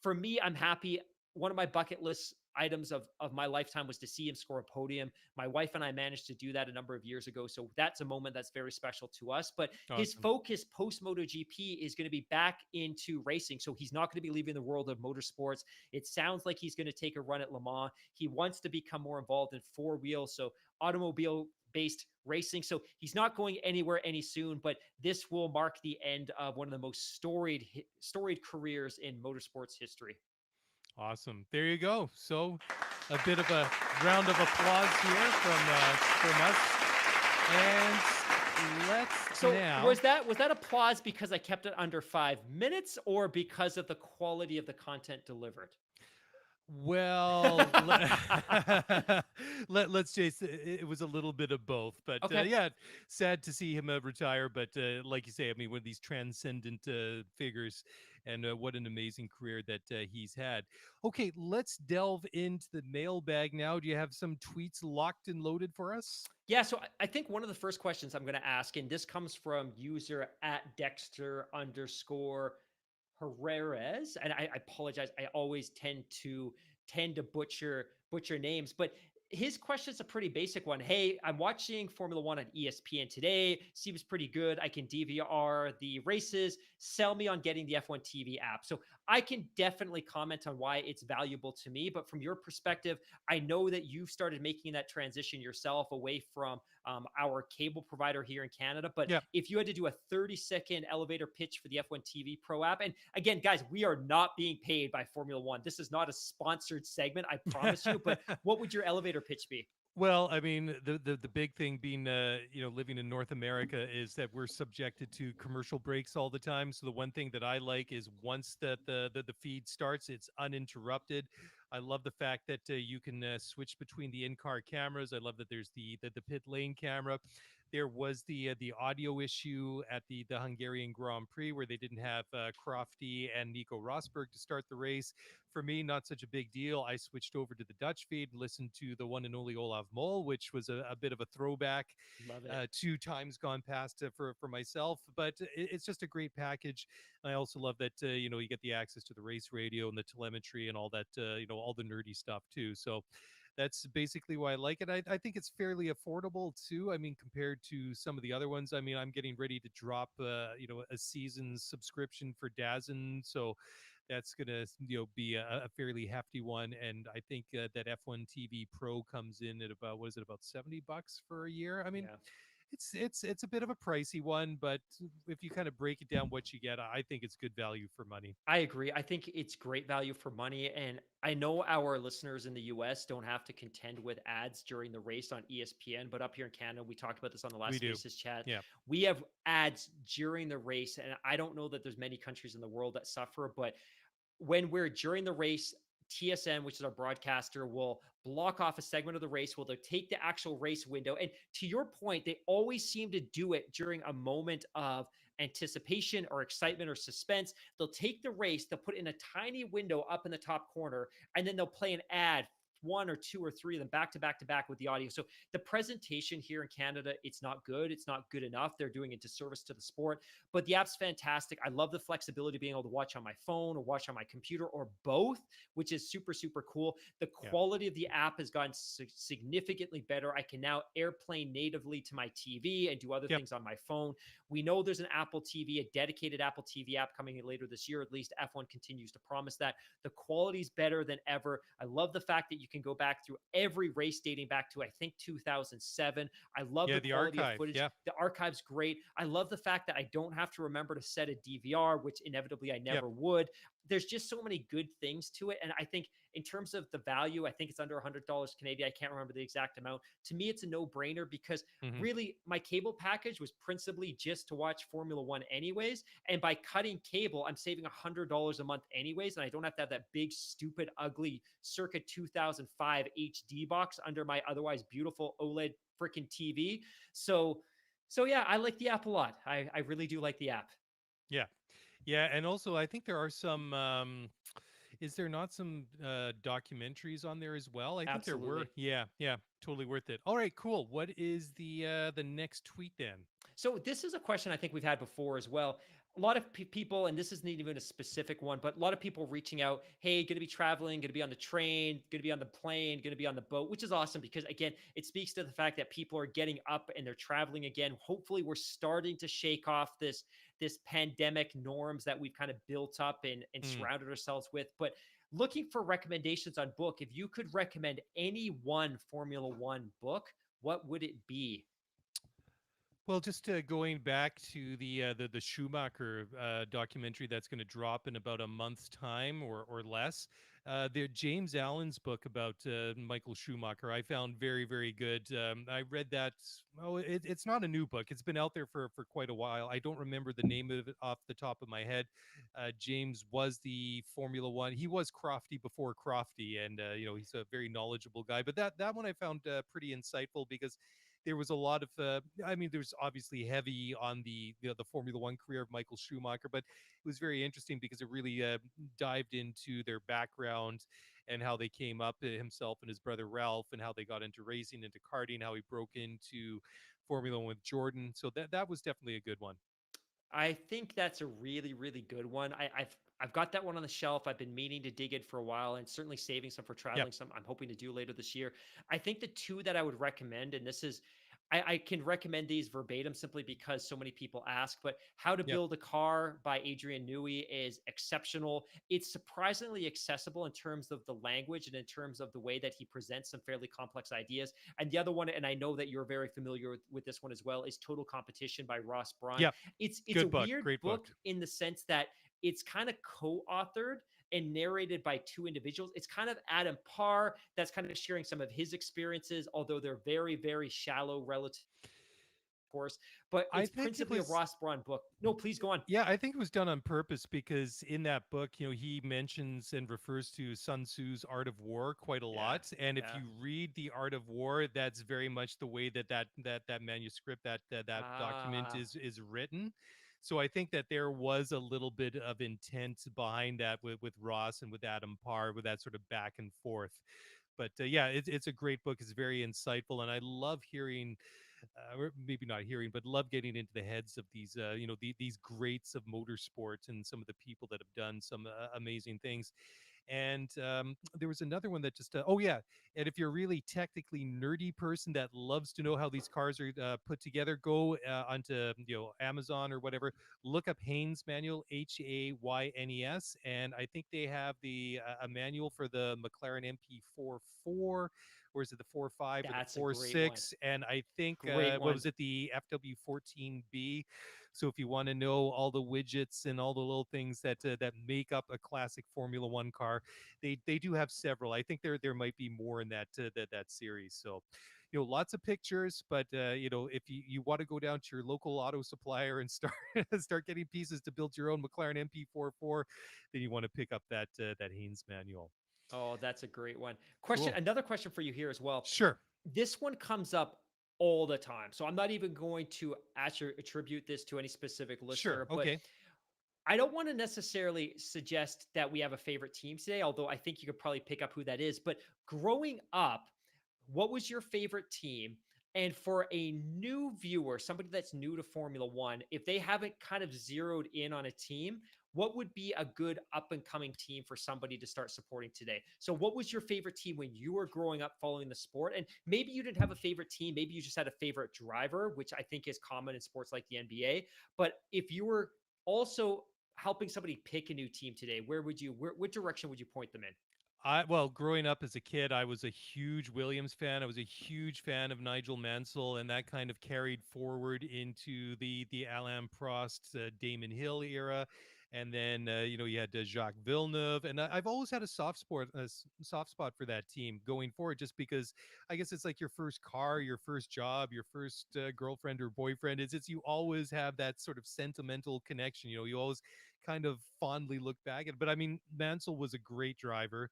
Speaker 2: For me, I'm happy. One of my bucket list items of my lifetime was to see him score a podium. My wife and I managed to do that a number of years ago. So that's a moment that's very special to us. But his
Speaker 1: Awesome.
Speaker 2: focus post MotoGP is going to be back into racing. So he's not going to be leaving the world of motorsports. It sounds like he's going to take a run at Le Mans. He wants to become more involved in four wheels, so automobile based racing. So he's not going anywhere any soon, but this will mark the end of one of the most storied careers in motorsports history.
Speaker 1: Awesome. There you go. So, a bit of a round of applause here from us, and let's
Speaker 2: So
Speaker 1: now.
Speaker 2: was that applause because I kept it under 5 minutes, or because of the quality of the content delivered?
Speaker 1: Well, let's just it was a little bit of both, but
Speaker 2: Okay.
Speaker 1: yeah, sad to see him retire. But like you say, I mean, one of these transcendent figures, and what an amazing career that he's had. Okay, let's delve into the mailbag now. Do you have some tweets locked and loaded for us?
Speaker 2: Yeah, so I think one of the first questions I'm going to ask, and this comes from user at Dexter underscore Herrerez, and I apologize. I always tend to butcher names, but his question is a pretty basic one. Hey, I'm watching Formula One on ESPN today. Seems pretty good. I can DVR the races. Sell me on getting the F1 TV app. So I can definitely comment on why it's valuable to me. But from your perspective, I know that you've started making that transition yourself away from our cable provider here in Canada. But
Speaker 1: Yeah.
Speaker 2: if you had to do a 30-second elevator pitch for the F1 TV Pro app, and again, guys, we are not being paid by Formula One. This is not a sponsored segment, I promise you. But what would your elevator pitch be?
Speaker 1: Well, I mean, the big thing being, living in North America is that we're subjected to commercial breaks all the time. So the one thing that I like is once that the feed starts, it's uninterrupted. I love the fact that you can switch between the in-car cameras. I love that there's the pit lane camera. There was the audio issue at the Hungarian Grand Prix where they didn't have Crofty and Nico Rosberg to start the race. For me, not such a big deal. I switched over to the Dutch feed and listened to the one and only Olaf Mol, which was a bit of a throwback,
Speaker 2: Love it.
Speaker 1: two times gone past for myself. But it's just a great package. I also love that you get the access to the race radio and the telemetry and all that all the nerdy stuff too. So that's basically why I like it. I think it's fairly affordable too. I mean, compared to some of the other ones. I mean, I'm getting ready to drop a season subscription for DAZN, so that's gonna be a fairly hefty one. And I think that F1 TV Pro comes in at about, what is it, about $70 for a year. I mean,
Speaker 2: Yeah.
Speaker 1: it's a bit of a pricey one, but if you kind of break it down what you get, I think it's good value for money.
Speaker 2: I agree. I think it's great value for money. And I know our listeners in the US don't have to contend with ads during the race on ESPN, but up here in Canada, we talked about this on the
Speaker 1: We
Speaker 2: last
Speaker 1: do.
Speaker 2: Spaces chat.
Speaker 1: Yeah.
Speaker 2: We have ads during the race. And I don't know that there's many countries in the world that suffer, but when we're during the race, TSN, which is our broadcaster, will block off a segment of the race. Will they take the actual race window? And to your point, they always seem to do it during a moment of anticipation or excitement or suspense. They'll take the race, they'll put in a tiny window up in the top corner, and then they'll play an ad one or two or three of them back to back to back with the audio. So the presentation here in Canada, it's not good. It's not good enough. They're doing a disservice to the sport, but the app's fantastic. I love the flexibility of being able to watch on my phone or watch on my computer or both, which is super, super cool. The
Speaker 1: Yeah.
Speaker 2: quality of the app has gotten significantly better. I can now airplane natively to my TV and do other
Speaker 1: Yep.
Speaker 2: things on my phone. We know there's an Apple TV, a dedicated Apple TV app coming in later this year. At least F1 continues to promise that. The quality's better than ever. I love the fact that you can go back through every race dating back to, I think, 2007. I love
Speaker 1: Yeah.
Speaker 2: the
Speaker 1: The
Speaker 2: quality of
Speaker 1: archive.
Speaker 2: footage.
Speaker 1: Yeah.
Speaker 2: The archive's great. I love the fact that I don't have to remember to set a DVR, which inevitably I
Speaker 1: Yep.
Speaker 2: never would. There's just so many good things to it. And I think in terms of the value, I think it's under $100 Canadian. I can't remember the exact amount. To me, it's a no-brainer because
Speaker 1: Hmm.
Speaker 2: really my cable package was principally just to watch Formula One anyways. And by cutting cable, I'm saving $100 a month anyways. And I don't have to have that big, stupid, ugly circa 2005 HD box under my otherwise beautiful OLED freaking TV. So yeah, I like the app a lot. I really do like the app.
Speaker 1: Yeah. Yeah. And also, I think there are some. Is there not some documentaries on there as well? I think there were.
Speaker 2: Absolutely.
Speaker 1: Yeah. Yeah. Totally worth it. All right. Cool. What is the next tweet then?
Speaker 2: So this is a question I think we've had before as well. A lot of people, and this isn't even a specific one, but a lot of people reaching out, hey, going to be traveling, going to be on the train, going to be on the plane, going to be on the boat, which is awesome because, again, it speaks to the fact that people are getting up and they're traveling again. Hopefully, we're starting to shake off this pandemic norms that we've kind of built up and
Speaker 1: Hmm.
Speaker 2: surrounded ourselves with. But looking for recommendations on book, if you could recommend any one Formula One book, what would it be?
Speaker 1: Well, just going back to the Schumacher documentary that's going to drop in about a month's time or less. The James Allen's book about Michael Schumacher I found very, very good. I read that. Oh, it's not a new book. It's been out there for quite a while. I don't remember the name of it off the top of my head. James was the Formula One. He was Crofty before Crofty, and he's a very knowledgeable guy. But that one I found pretty insightful because there was a lot of I mean, there's obviously heavy on the Formula One career of Michael Schumacher, but it was very interesting because it really dived into their background and how they came up, himself and his brother Ralph, and how they got into racing, into karting, how he broke into Formula One with Jordan. So that was definitely a good one.
Speaker 2: I think that's a really, really good one. I've got that one on the shelf. I've been meaning to dig it for a while and certainly saving some for
Speaker 1: Yep.
Speaker 2: traveling. Some I'm hoping to do later this year. I think the two that I would recommend, and this is I can recommend these verbatim simply because so many people ask, but How to
Speaker 1: Yep.
Speaker 2: Build a Car by Adrian Newey is exceptional. It's surprisingly accessible in terms of the language and in terms of the way that he presents some fairly complex ideas. And the other one, and I know that you're very familiar with this one as well, is Total Competition by Ross Braun.
Speaker 1: Yep.
Speaker 2: It's a
Speaker 1: Good book.
Speaker 2: weird
Speaker 1: Great book.
Speaker 2: book in the sense that it's kind of co-authored and narrated by two individuals. It's kind of Adam Parr that's kind of sharing some of his experiences, although they're very, very shallow relative, of course. But
Speaker 1: I
Speaker 2: it's
Speaker 1: think it
Speaker 2: principally a
Speaker 1: was.
Speaker 2: Ross Braun book. No, please go on.
Speaker 1: Yeah, I think it was done on purpose because in that book, he mentions and refers to Sun Tzu's Art of War quite a
Speaker 2: Yeah,
Speaker 1: lot. And if
Speaker 2: yeah.
Speaker 1: you read the Art of War, that's very much the way that manuscript, that document
Speaker 2: Ah,
Speaker 1: is written. So I think that there was a little bit of intent behind that with Ross and with Adam Parr, with that sort of back and forth. But yeah, it's a great book. It's very insightful, and I love hearing or maybe not hearing, but love getting into the heads of these, these greats of motorsports and some of the people that have done some amazing things. And there was another one that just, oh yeah, and if you're a really technically nerdy person that loves to know how these cars are put together, go onto Amazon or whatever, look up Haynes manual, Haynes, and I think they have the a manual for the McLaren MP44, or is it the 4.5 or the
Speaker 2: that's a great one.
Speaker 1: 4.6? And I think
Speaker 2: Great
Speaker 1: what
Speaker 2: one.
Speaker 1: was it, the FW14B? So if you want to know all the widgets and all the little things that make up a classic Formula One car, they do have several. I think there might be more in that series. So, lots of pictures, but if you want to go down to your local auto supplier and start start getting pieces to build your own McLaren MP44, then you want to pick up that Haynes manual.
Speaker 2: Oh, that's a great one. Question,
Speaker 1: Cool.
Speaker 2: another question for you here as well.
Speaker 1: Sure.
Speaker 2: This one comes up all the time. So I'm not even going to attribute this to any specific
Speaker 1: Sure.
Speaker 2: listener, but
Speaker 1: Okay.
Speaker 2: I don't want to necessarily suggest that we have a favorite team today, although I think you could probably pick up who that is. But growing up, what was your favorite team? And for a new viewer, somebody that's new to Formula One, if they haven't kind of zeroed in on a team, what would be a good up and coming team for somebody to start supporting today? So, what was your favorite team when you were growing up following the sport? And maybe you didn't have a favorite team, maybe you just had a favorite driver, which I think is common in sports like the NBA. But if you were also helping somebody pick a new team today, what direction would you point them in?
Speaker 1: Well, growing up as a kid, I was a huge Williams fan. I was a huge fan of Nigel Mansell, and that kind of carried forward into the Alain Prost, Damon Hill era, and then you had Jacques Villeneuve, and I've always had soft spot for that team going forward, just because I guess it's like your first car, your first job, your first girlfriend or boyfriend. It's you always have that sort of sentimental connection. You always kind of fondly look back at it. But I mean, Mansell was a great driver,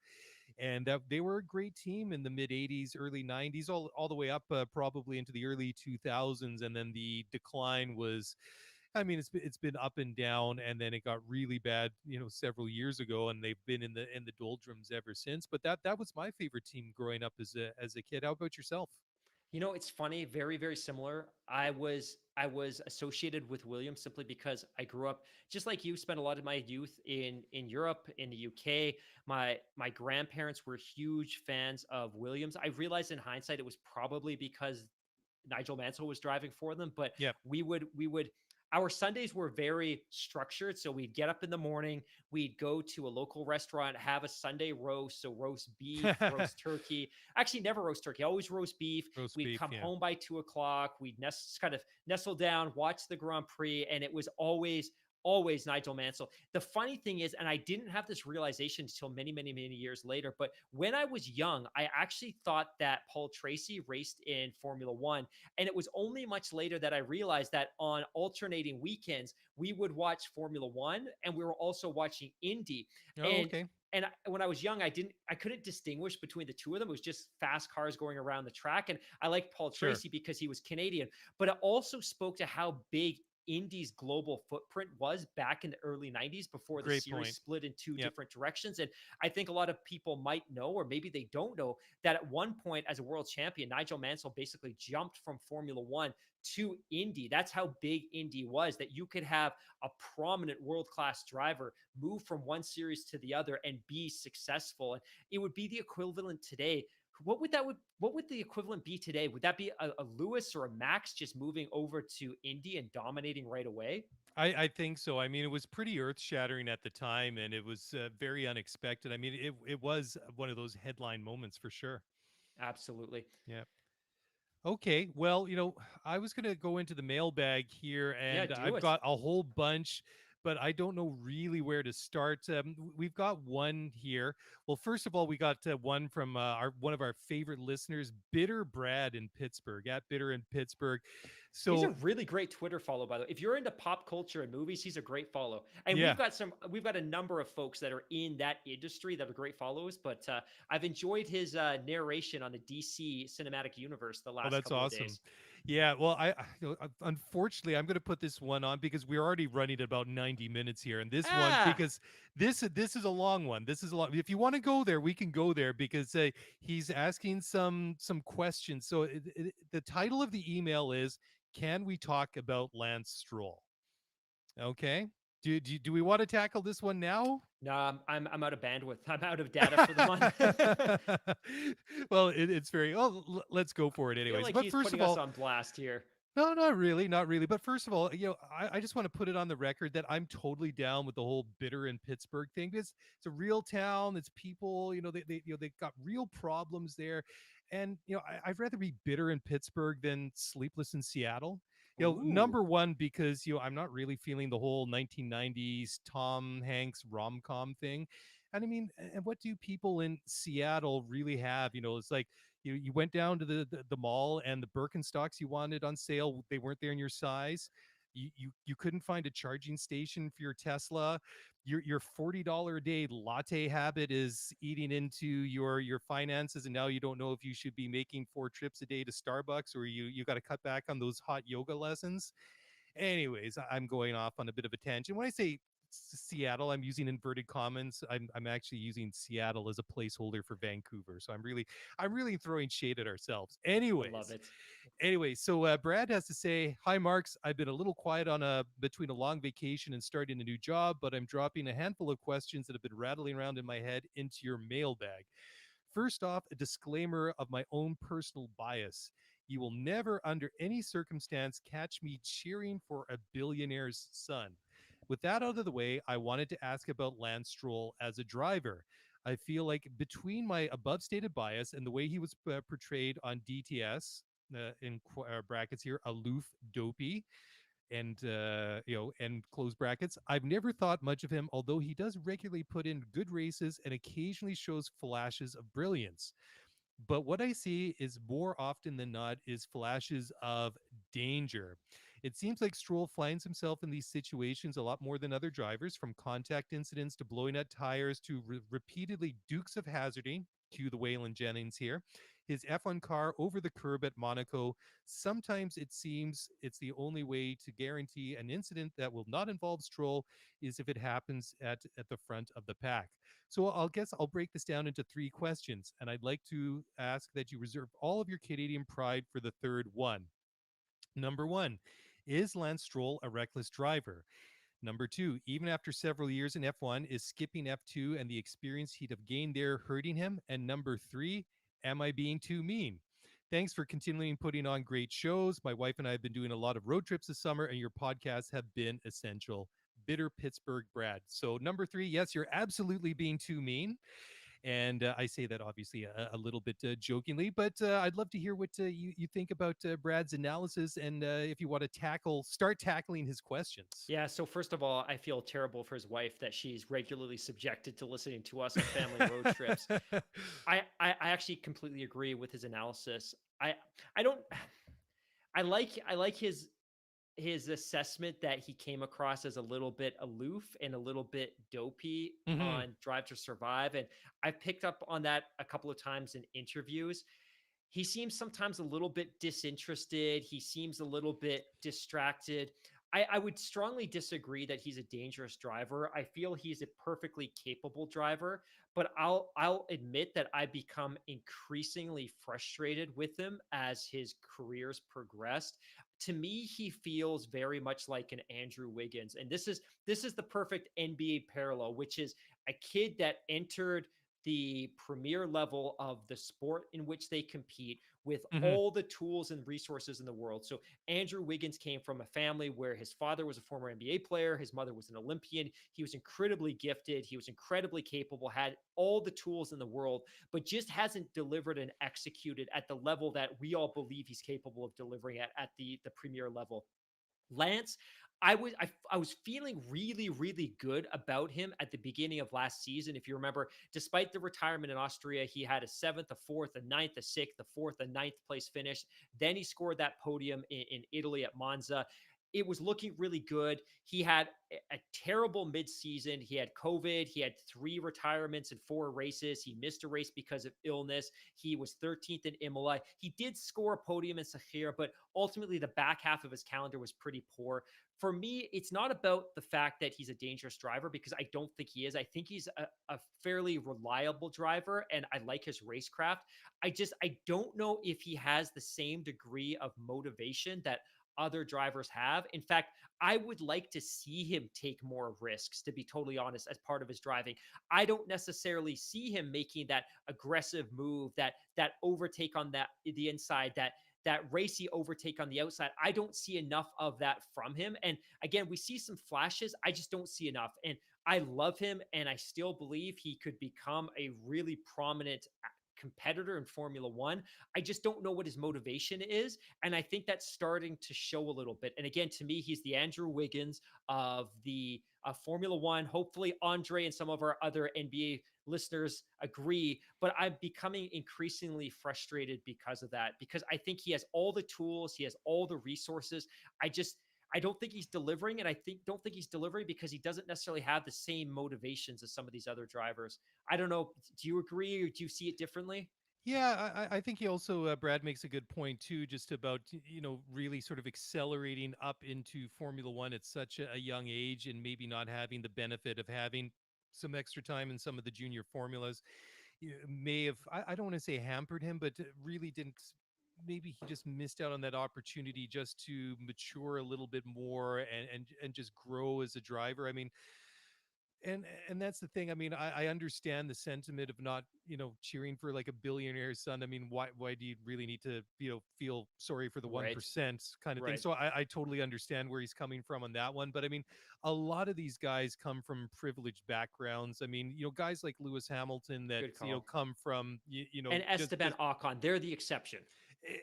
Speaker 1: and they were a great team in the mid 80s, early 90s, all the way up probably into the early 2000s, and then the decline was, I mean, it's been up and down, and then it got really bad, several years ago, and they've been in the doldrums ever since. But that was my favorite team growing up as a kid. How about yourself?
Speaker 2: It's funny, very, very similar. I was associated with Williams simply because I grew up just like you, spent a lot of my youth in Europe, in the UK. My grandparents were huge fans of Williams. I realized in hindsight it was probably because Nigel Mansell was driving for them, but
Speaker 1: Yep.
Speaker 2: we would our Sundays were very structured. So we'd get up in the morning, we'd go to a local restaurant, have a Sunday roast, so roast beef, roast turkey. Actually, never roast turkey, always roast beef.
Speaker 1: Roast
Speaker 2: We'd
Speaker 1: beef,
Speaker 2: come
Speaker 1: yeah.
Speaker 2: home by 2 o'clock. We'd kind of nestle down, watch the Grand Prix, and it was always Nigel Mansell. The funny thing is, and I didn't have this realization until many, many, many years later, but when I was young, I actually thought that Paul Tracy raced in Formula One. And it was only much later that I realized that on alternating weekends, we would watch Formula One and we were also watching Indy.
Speaker 1: Oh,
Speaker 2: And
Speaker 1: okay.
Speaker 2: when I was young, I couldn't distinguish between the two of them. It was just fast cars going around the track. And I liked Paul
Speaker 1: Sure.
Speaker 2: Tracy because he was Canadian, but it also spoke to how big Indy's global footprint was back in the early 90s before the
Speaker 1: Great
Speaker 2: series
Speaker 1: point.
Speaker 2: split in two
Speaker 1: Yep.
Speaker 2: different directions. And I think a lot of people might know, or maybe they don't know, that at one point as a world champion, Nigel Mansell basically jumped from Formula One to Indy. That's how big Indy was, that you could have a prominent world class driver move from one series to the other and be successful. And it would be the equivalent today. What would the equivalent be today? Would that be a Lewis or a Max just moving over to Indy and dominating right away?
Speaker 1: I think so. I mean, it was pretty earth shattering at the time, and it was very unexpected. I mean, it was one of those headline moments for sure.
Speaker 2: Absolutely.
Speaker 1: Yeah. Okay, well, I was going to go into the mailbag here,
Speaker 2: Yeah,
Speaker 1: and
Speaker 2: do
Speaker 1: I've
Speaker 2: it.
Speaker 1: got a whole bunch, but I don't know really where to start. We've got one here. Well, first of all, we got one from our one of our favorite listeners, Bitter Brad in Pittsburgh, at Bitter in Pittsburgh.
Speaker 2: He's a
Speaker 1: So,
Speaker 2: really great Twitter follow, by the way. If you're into pop culture and movies, he's a great follow. And
Speaker 1: yeah.
Speaker 2: we've got a number of folks that are in that industry that are great follows. But I've enjoyed his narration on the DC cinematic universe the
Speaker 1: Oh,
Speaker 2: last
Speaker 1: that's
Speaker 2: couple of
Speaker 1: awesome.
Speaker 2: days.
Speaker 1: Yeah, well, unfortunately I'm going to put this one on because we're already running at about 90 minutes here, and this one
Speaker 2: Ah,
Speaker 1: because this is a long one. This is a long. If you want to go there, we can go there because he's asking some questions. So the title of the email is, "Can we talk about Lance Stroll?" Okay. Do we want to tackle this one now?
Speaker 2: no, I'm out of bandwidth. I'm out of data for the month.
Speaker 1: Well, it's very. Oh, let's go for it
Speaker 2: I feel
Speaker 1: anyways.
Speaker 2: like
Speaker 1: But
Speaker 2: he's
Speaker 1: first of
Speaker 2: putting us
Speaker 1: all,
Speaker 2: on blast here.
Speaker 1: no, not really, not really. But first of all, I just want to put it on the record that I'm totally down with the whole bitter in Pittsburgh thing. It's a real town. It's people. They've got real problems there, and I'd rather be bitter in Pittsburgh than sleepless in Seattle.
Speaker 2: Ooh.
Speaker 1: Number one, because I'm not really feeling the whole 1990s Tom Hanks rom com thing. And I mean, and what do people in Seattle really have? It's like you went down to the mall, and the Birkenstocks you wanted on sale, they weren't there in your size. You couldn't find a charging station for your Tesla. Your $40 a day latte habit is eating into your finances, and now you don't know if you should be making 4 trips a day to Starbucks, or you got to cut back on those hot yoga lessons. Anyways, I'm going off on a bit of a tangent. When I say Seattle. I'm using inverted commas. I'm actually using Seattle as a placeholder for Vancouver. So I'm really throwing shade at ourselves.
Speaker 2: I love
Speaker 1: Anyways,
Speaker 2: it.
Speaker 1: so Brad has to say, "Hi, Marks. I've been a little quiet on a between a long vacation and starting a new job, but I'm dropping a handful of questions that have been rattling around in my head into your mailbag. First off, a disclaimer of my own personal bias. You will never, under any circumstance, catch me cheering for a billionaire's son. With that out of the way, I wanted to ask about Lance Stroll as a driver. I feel like between my above stated bias and the way he was portrayed on DTS, brackets here, aloof, dopey, and and close brackets, I've never thought much of him, although he does regularly put in good races and occasionally shows flashes of brilliance. But what I see is more often than not is flashes of danger. It seems like Stroll finds himself in these situations a lot more than other drivers, from contact incidents to blowing out tires to repeatedly Dukes of Hazarding. Cue the Waylon Jennings here. His F1 car over the curb at Monaco. Sometimes it seems it's the only way to guarantee an incident that will not involve Stroll is if it happens at the front of the pack. So I'll guess I'll break this down into three questions, and I'd like to ask that you reserve all of your Canadian pride for the third one. Number one, is Lance Stroll a reckless driver? Number two, even after several years in F1, is skipping F2 and the experience he'd have gained there hurting him? And number three, am I being too mean? Thanks for continuing putting on great shows. My wife and I have been doing a lot of road trips this summer, and your podcasts have been essential. Bitter Pittsburgh Brad. So, number three, yes, you're absolutely being too mean. And I say that obviously a little bit jokingly, but I'd love to hear what you think about Brad's analysis, and if you want to start tackling his questions.
Speaker 2: Yeah, so first of all, I feel terrible for his wife that she's regularly subjected to listening to us on family road trips. I actually completely agree with his analysis. I don't I like his assessment that he came across as a little bit aloof and a little bit dopey
Speaker 1: Hmm.
Speaker 2: on Drive to Survive, and I've picked up on that a couple of times in interviews. He seems sometimes a little bit disinterested. He seems a little bit distracted. I would strongly disagree that he's a dangerous driver. I feel he's a perfectly capable driver, but I'll admit that I become increasingly frustrated with him as his careers progressed. To me, he feels very much like an Andrew Wiggins, and this is the perfect NBA parallel, which is a kid that entered the premier level of the sport in which they compete with
Speaker 1: Hmm.
Speaker 2: all the tools and resources in the world. So Andrew Wiggins came from a family where his father was a former NBA player, his mother was an Olympian. He was incredibly gifted, he was incredibly capable, had all the tools in the world, but just hasn't delivered and executed at the level that we all believe he's capable of delivering at the premier level. Lance, I was feeling really good about him at the beginning of last season. If you remember, despite the retirement in Austria, he had a seventh, a fourth, a ninth, a sixth, a fourth, a ninth place finish. Then he scored that podium in Italy at Monza. It was looking really good. He had a terrible midseason. He had COVID. He had three retirements in four races. He missed a race because of illness. He was 13th in Imola. He did score a podium in Sahir, but ultimately the back half of his calendar was pretty poor. For me, it's not about the fact that he's a dangerous driver, because I don't think he is. I think he's a fairly reliable driver, and I like his racecraft. I don't know if he has the same degree of motivation that other drivers have. In fact, I would like to see him take more risks, to be totally honest, as part of his driving. I don't necessarily see him making that aggressive move, that overtake on the inside, that racy overtake on the outside. I don't see enough of that from him. And again, we see some flashes. I just don't see enough. And I love him, and I still believe he could become a really prominent competitor in Formula One. I just don't know what his motivation is. And I think that's starting to show a little bit. And again, to me, he's the Andrew Wiggins of the Formula One. Hopefully, Andre and some of our other NBA listeners agree, but I'm becoming increasingly frustrated because of that, because I think he has all the tools, he has all the resources. I don't think he's delivering, and don't think he's delivering because he doesn't necessarily have the same motivations as some of these other drivers. I don't know. Do you agree, or do you see it differently?
Speaker 1: Yeah, I think he also Brad makes a good point too, just about really sort of accelerating up into Formula One at such a young age, and maybe not having the benefit of having some extra time in some of the junior formulas. May have I don't want to say hampered him, but really didn't. Maybe he just missed out on that opportunity just to mature a little bit more and just grow as a driver. I mean, and that's the thing. I mean, I understand the sentiment of not cheering for like a billionaire's son. I mean, why do you really need to feel sorry for the
Speaker 2: Right.
Speaker 1: 1% kind of thing?
Speaker 2: Right.
Speaker 1: So I totally understand where he's coming from on that one. But I mean, a lot of these guys come from privileged backgrounds. I mean, guys like Lewis Hamilton that
Speaker 2: Good call.
Speaker 1: come from
Speaker 2: And Esteban
Speaker 1: just
Speaker 2: Ocon, they're the exception.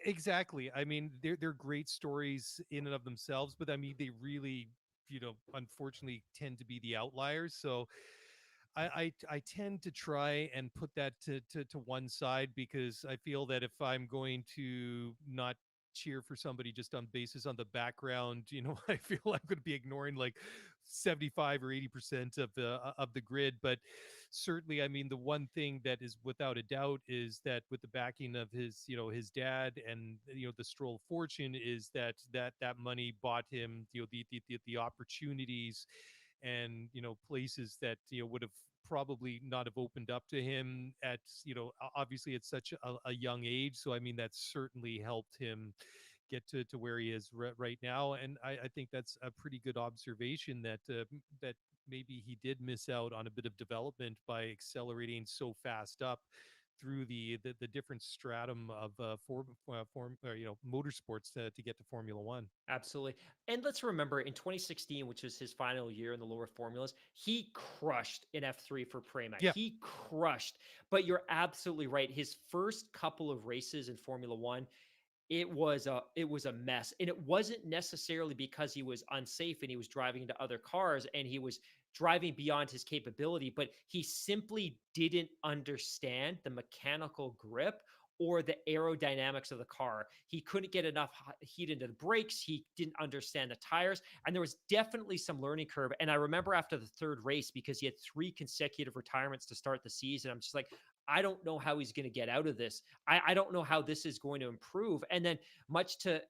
Speaker 1: exactly. I mean, they're great stories in and of themselves, but I mean, they really unfortunately tend to be the outliers. So I tend to try and put that to one side, because I feel that if I'm going to not cheer for somebody just on basis on the background, I feel I'm going to be ignoring like 75 or 80% of the grid. But certainly, I mean, the one thing that is without a doubt is that with the backing of his dad and the Stroll fortune, is that money bought him the opportunities and places that would have probably not have opened up to him at obviously at such a young age. So I mean, that certainly helped him get to where he is right now. And I think that's a pretty good observation, that that maybe he did miss out on a bit of development by accelerating so fast up through the different stratum of form or motorsports to get to Formula One.
Speaker 2: Absolutely. And let's remember in 2016, which was his final year in the lower formulas, he crushed in F3 for Prema.
Speaker 1: Yeah.
Speaker 2: He crushed. But you're absolutely right. His first couple of races in Formula One, it was a mess, and it wasn't necessarily because he was unsafe and he was driving into other cars and he was driving beyond his capability, but he simply didn't understand the mechanical grip or the aerodynamics of the car. He couldn't get enough heat into the brakes. He didn't understand the tires, and there was definitely some learning curve. And I remember after the third race, because he had three consecutive retirements to start the season, I'm just like, I don't know how he's going to get out of this. I don't know how this is going to improve. And then much to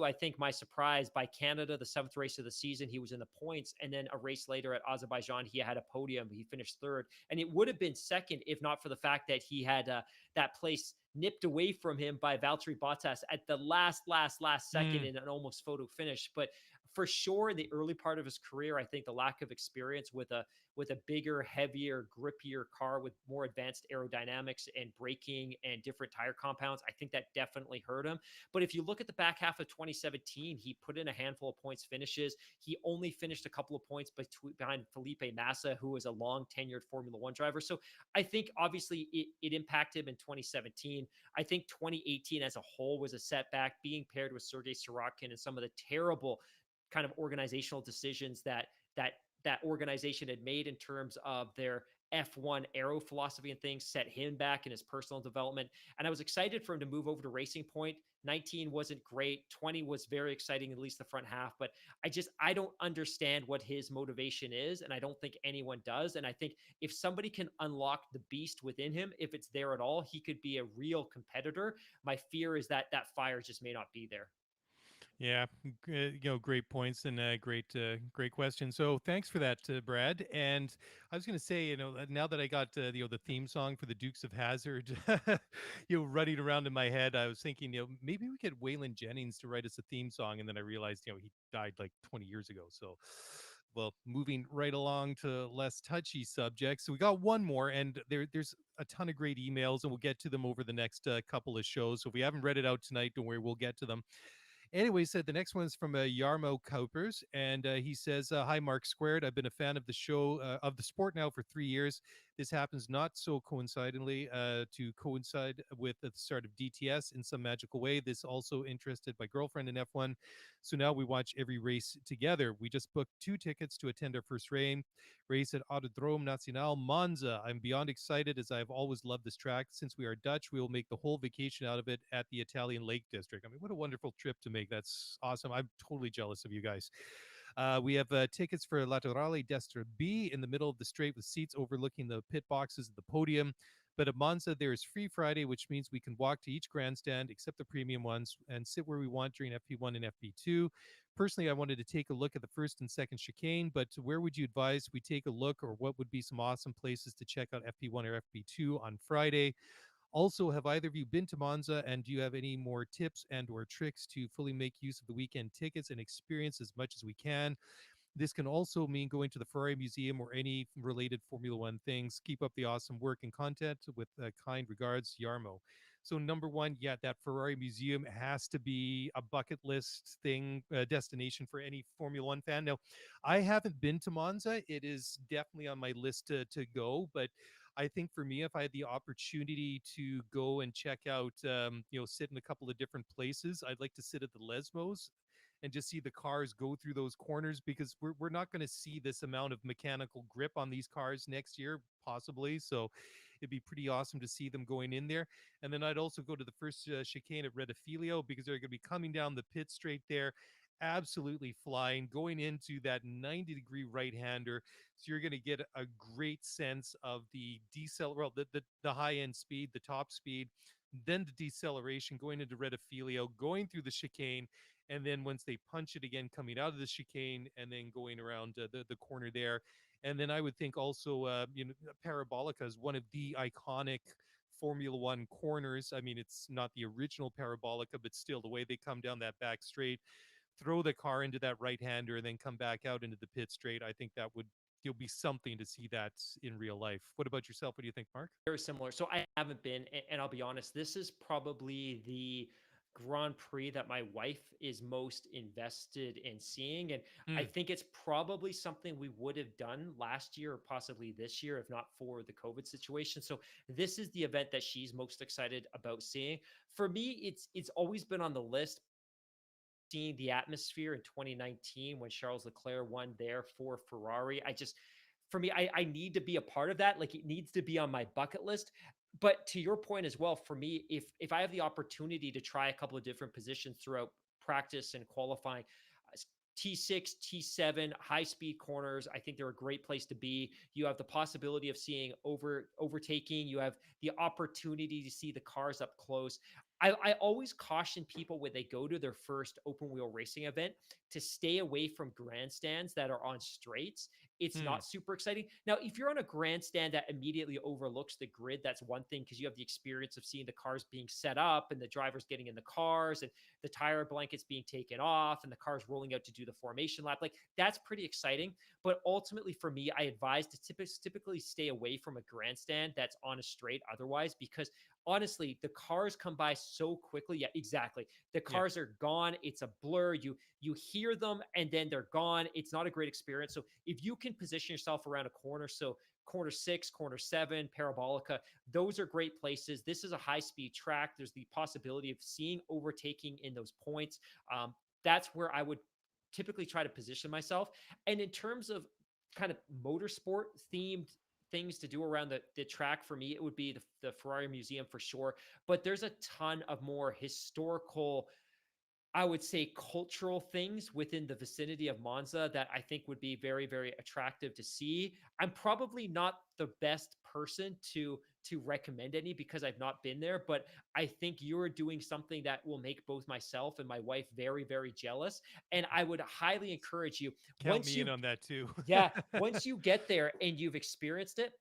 Speaker 2: I think my surprise, by Canada, the seventh race of the season, he was in the points, and then a race later at Azerbaijan, he had a podium. He finished third, and it would have been second if not for the fact that he had that place nipped away from him by Valtteri Bottas at the last second
Speaker 1: Mm.
Speaker 2: in an almost photo finish. But for sure, in the early part of his career, I think the lack of experience with a bigger, heavier, grippier car with more advanced aerodynamics and braking and different tire compounds, I think that definitely hurt him. But if you look at the back half of 2017, he put in a handful of points finishes. He only finished a couple of points behind Felipe Massa, who was a long tenured Formula One driver. So I think obviously it impacted him in 2017. I think 2018 as a whole was a setback, being paired with Sergei Sorokin and some of the terrible kind of organizational decisions that organization had made in terms of their F1 aero philosophy and things set him back in his personal development. And I was excited for him to move over to Racing Point. 19 wasn't great. 20 was very exciting, at least the front half. But I don't understand what his motivation is. And I don't think anyone does. And I think if somebody can unlock the beast within him, if it's there at all, he could be a real competitor. My fear is that that fire just may not be there.
Speaker 1: Yeah, great points and great question. So thanks for that, Brad. And I was going to say, now that I got the theme song for the Dukes of Hazard, running around in my head, I was thinking, maybe we get Waylon Jennings to write us a theme song, and then I realized, he died like 20 years ago. So, well, moving right along to less touchy subjects. So we got one more, and there's a ton of great emails, and we'll get to them over the next couple of shows. So if we haven't read it out tonight, don't worry, we'll get to them. Anyway, said the next one is from Yarmo Cowpers, and he says, "Hi, Mark Squared. I've been a fan of the show of the sport now for 3 years. This happens not so coincidentally to coincide with the start of DTS in some magical way. This also interested my girlfriend in F1, so now we watch every race together. We just booked 2 tickets to attend our first race at Autodrome Nacional Monza. I'm beyond excited, as I've always loved this track. Since we are Dutch, we will make the whole vacation out of it at the Italian Lake District. I mean, what a wonderful trip to make. That's awesome. I'm totally jealous of you guys. We have tickets for Laterale Destra B in the middle of the straight with seats overlooking the pit boxes of the podium. But at Monza, there is free Friday, which means we can walk to each grandstand except the premium ones and sit where we want during FP1 and FP2. Personally, I wanted to take a look at the first and second chicane, but where would you advise we take a look, or what would be some awesome places to check out FP1 or FP2 on Friday? Also, have either of you been to Monza, and do you have any more tips and or tricks to fully make use of the weekend tickets and experience as much as we can? This can also mean going to the Ferrari Museum or any related Formula One things. Keep up the awesome work and content. With kind regards, Yarmo. So, number one, yeah, that Ferrari Museum has to be a bucket list thing, destination for any Formula One fan. Now, I haven't been to Monza. It is definitely on my list to go, but I think for me, if I had the opportunity to go and check out, sit in a couple of different places, I'd like to sit at the Lesmos and just see the cars go through those corners, because we're not going to see this amount of mechanical grip on these cars next year, possibly. So it'd be pretty awesome to see them going in there. And then I'd also go to the first chicane at Redifilio, because they're going to be coming down the pit straight there, absolutely flying, going into that 90-degree right-hander. So you're going to get a great sense of the the high end speed, the top speed, then the deceleration going into Redifilio, going through the chicane, and then once they punch it again, coming out of the chicane and then going around the corner there. And then I would think also, Parabolica is one of the iconic Formula One corners. I mean, it's not the original Parabolica, but still the way they come down that back straight, throw the car into that right hander, and then come back out into the pit straight. I think that would, you'll be something to see that in real life. What about yourself? What do you think, Mark?
Speaker 2: Very similar. So I haven't been, and I'll be honest, this is probably the Grand Prix that my wife is most invested in seeing. And I
Speaker 1: Mm.
Speaker 2: think it's probably something we would have done last year or possibly this year, if not for the COVID situation. So this is the event that she's most excited about seeing. For me, it's always been on the list. Seeing the atmosphere in 2019 when Charles Leclerc won there for Ferrari. For me, I need to be a part of that. Like, it needs to be on my bucket list. But to your point as well, for me, if I have the opportunity to try a couple of different positions throughout practice and qualifying, T6, T7, high speed corners, I think they're a great place to be. You have the possibility of seeing overtaking. You have the opportunity to see the cars up close. I always caution people when they go to their first open wheel racing event to stay away from grandstands that are on straights. It's
Speaker 1: Mm.
Speaker 2: not super exciting. Now, if you're on a grandstand that immediately overlooks the grid, that's one thing, because you have the experience of seeing the cars being set up and the drivers getting in the cars and the tire blankets being taken off and the cars rolling out to do the formation lap. Like, that's pretty exciting. But ultimately, for me, I advise to typically stay away from a grandstand that's on a straight otherwise, because honestly, the cars come by so quickly. Yeah, exactly. The
Speaker 1: Yeah.
Speaker 2: cars are gone. It's a blur. You hear them and then they're gone. It's not a great experience. So if you can position yourself around a corner, so corner 6, corner 7, parabolica, those are great places. This is a high speed track. There's the possibility of seeing overtaking in those points. That's where I would typically try to position myself. And in terms of kind of motorsport themed things to do around the track, for me, it would be the Ferrari Museum for sure. But there's a ton of more historical, I would say, cultural things within the vicinity of Monza that I think would be very, very attractive to see. I'm probably not the best person to recommend any because I've not been there, but I think you're doing something that will make both myself and my wife very, very jealous. And I would highly encourage you,
Speaker 1: Count
Speaker 2: once
Speaker 1: me in
Speaker 2: you
Speaker 1: on that too.
Speaker 2: yeah, once you get there and you've experienced it,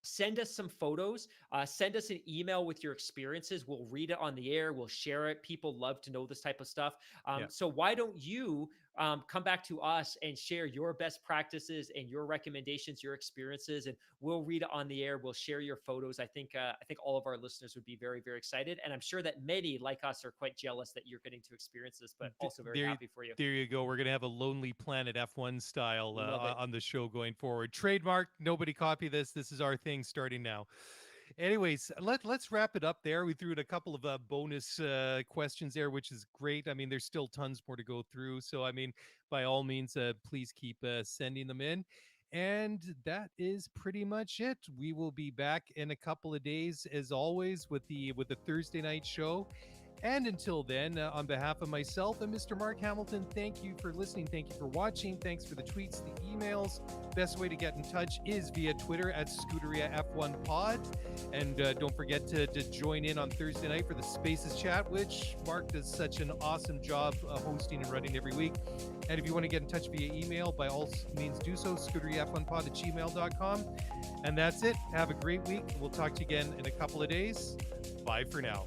Speaker 2: send us some photos, send us an email with your experiences. We'll read it on the air, we'll share it. People love to know this type of stuff.
Speaker 1: Yeah.
Speaker 2: So why don't you come back to us and share your best practices and your recommendations, your experiences, and we'll read it on the air. We'll share your photos. I think all of our listeners would be very, very excited, and I'm sure that many like us are quite jealous that you're getting to experience this, but also very
Speaker 1: There,
Speaker 2: happy for you.
Speaker 1: there you go. We're gonna have a Lonely Planet F1 style
Speaker 2: Love it.
Speaker 1: on the show going forward. Trademark. Nobody copy this. This is our thing starting now. Anyways, let's wrap it up there. We threw in a couple of bonus questions there, which is great. I mean, there's still tons more to go through. So, I mean, by all means, please keep sending them in. And that is pretty much it. We will be back in a couple of days, as always, with the Thursday night show. And until then, on behalf of myself and Mr. Mark Hamilton, thank you for listening. Thank you for watching. Thanks for the tweets, the emails. Best way to get in touch is via Twitter at Scuderia F1 Pod. And don't forget to join in on Thursday night for the Spaces chat, which Mark does such an awesome job hosting and running every week. And if you want to get in touch via email, by all means do so, scuderiaf1pod@gmail.com. And that's it. Have a great week. We'll talk to you again in a couple of days. Bye for now.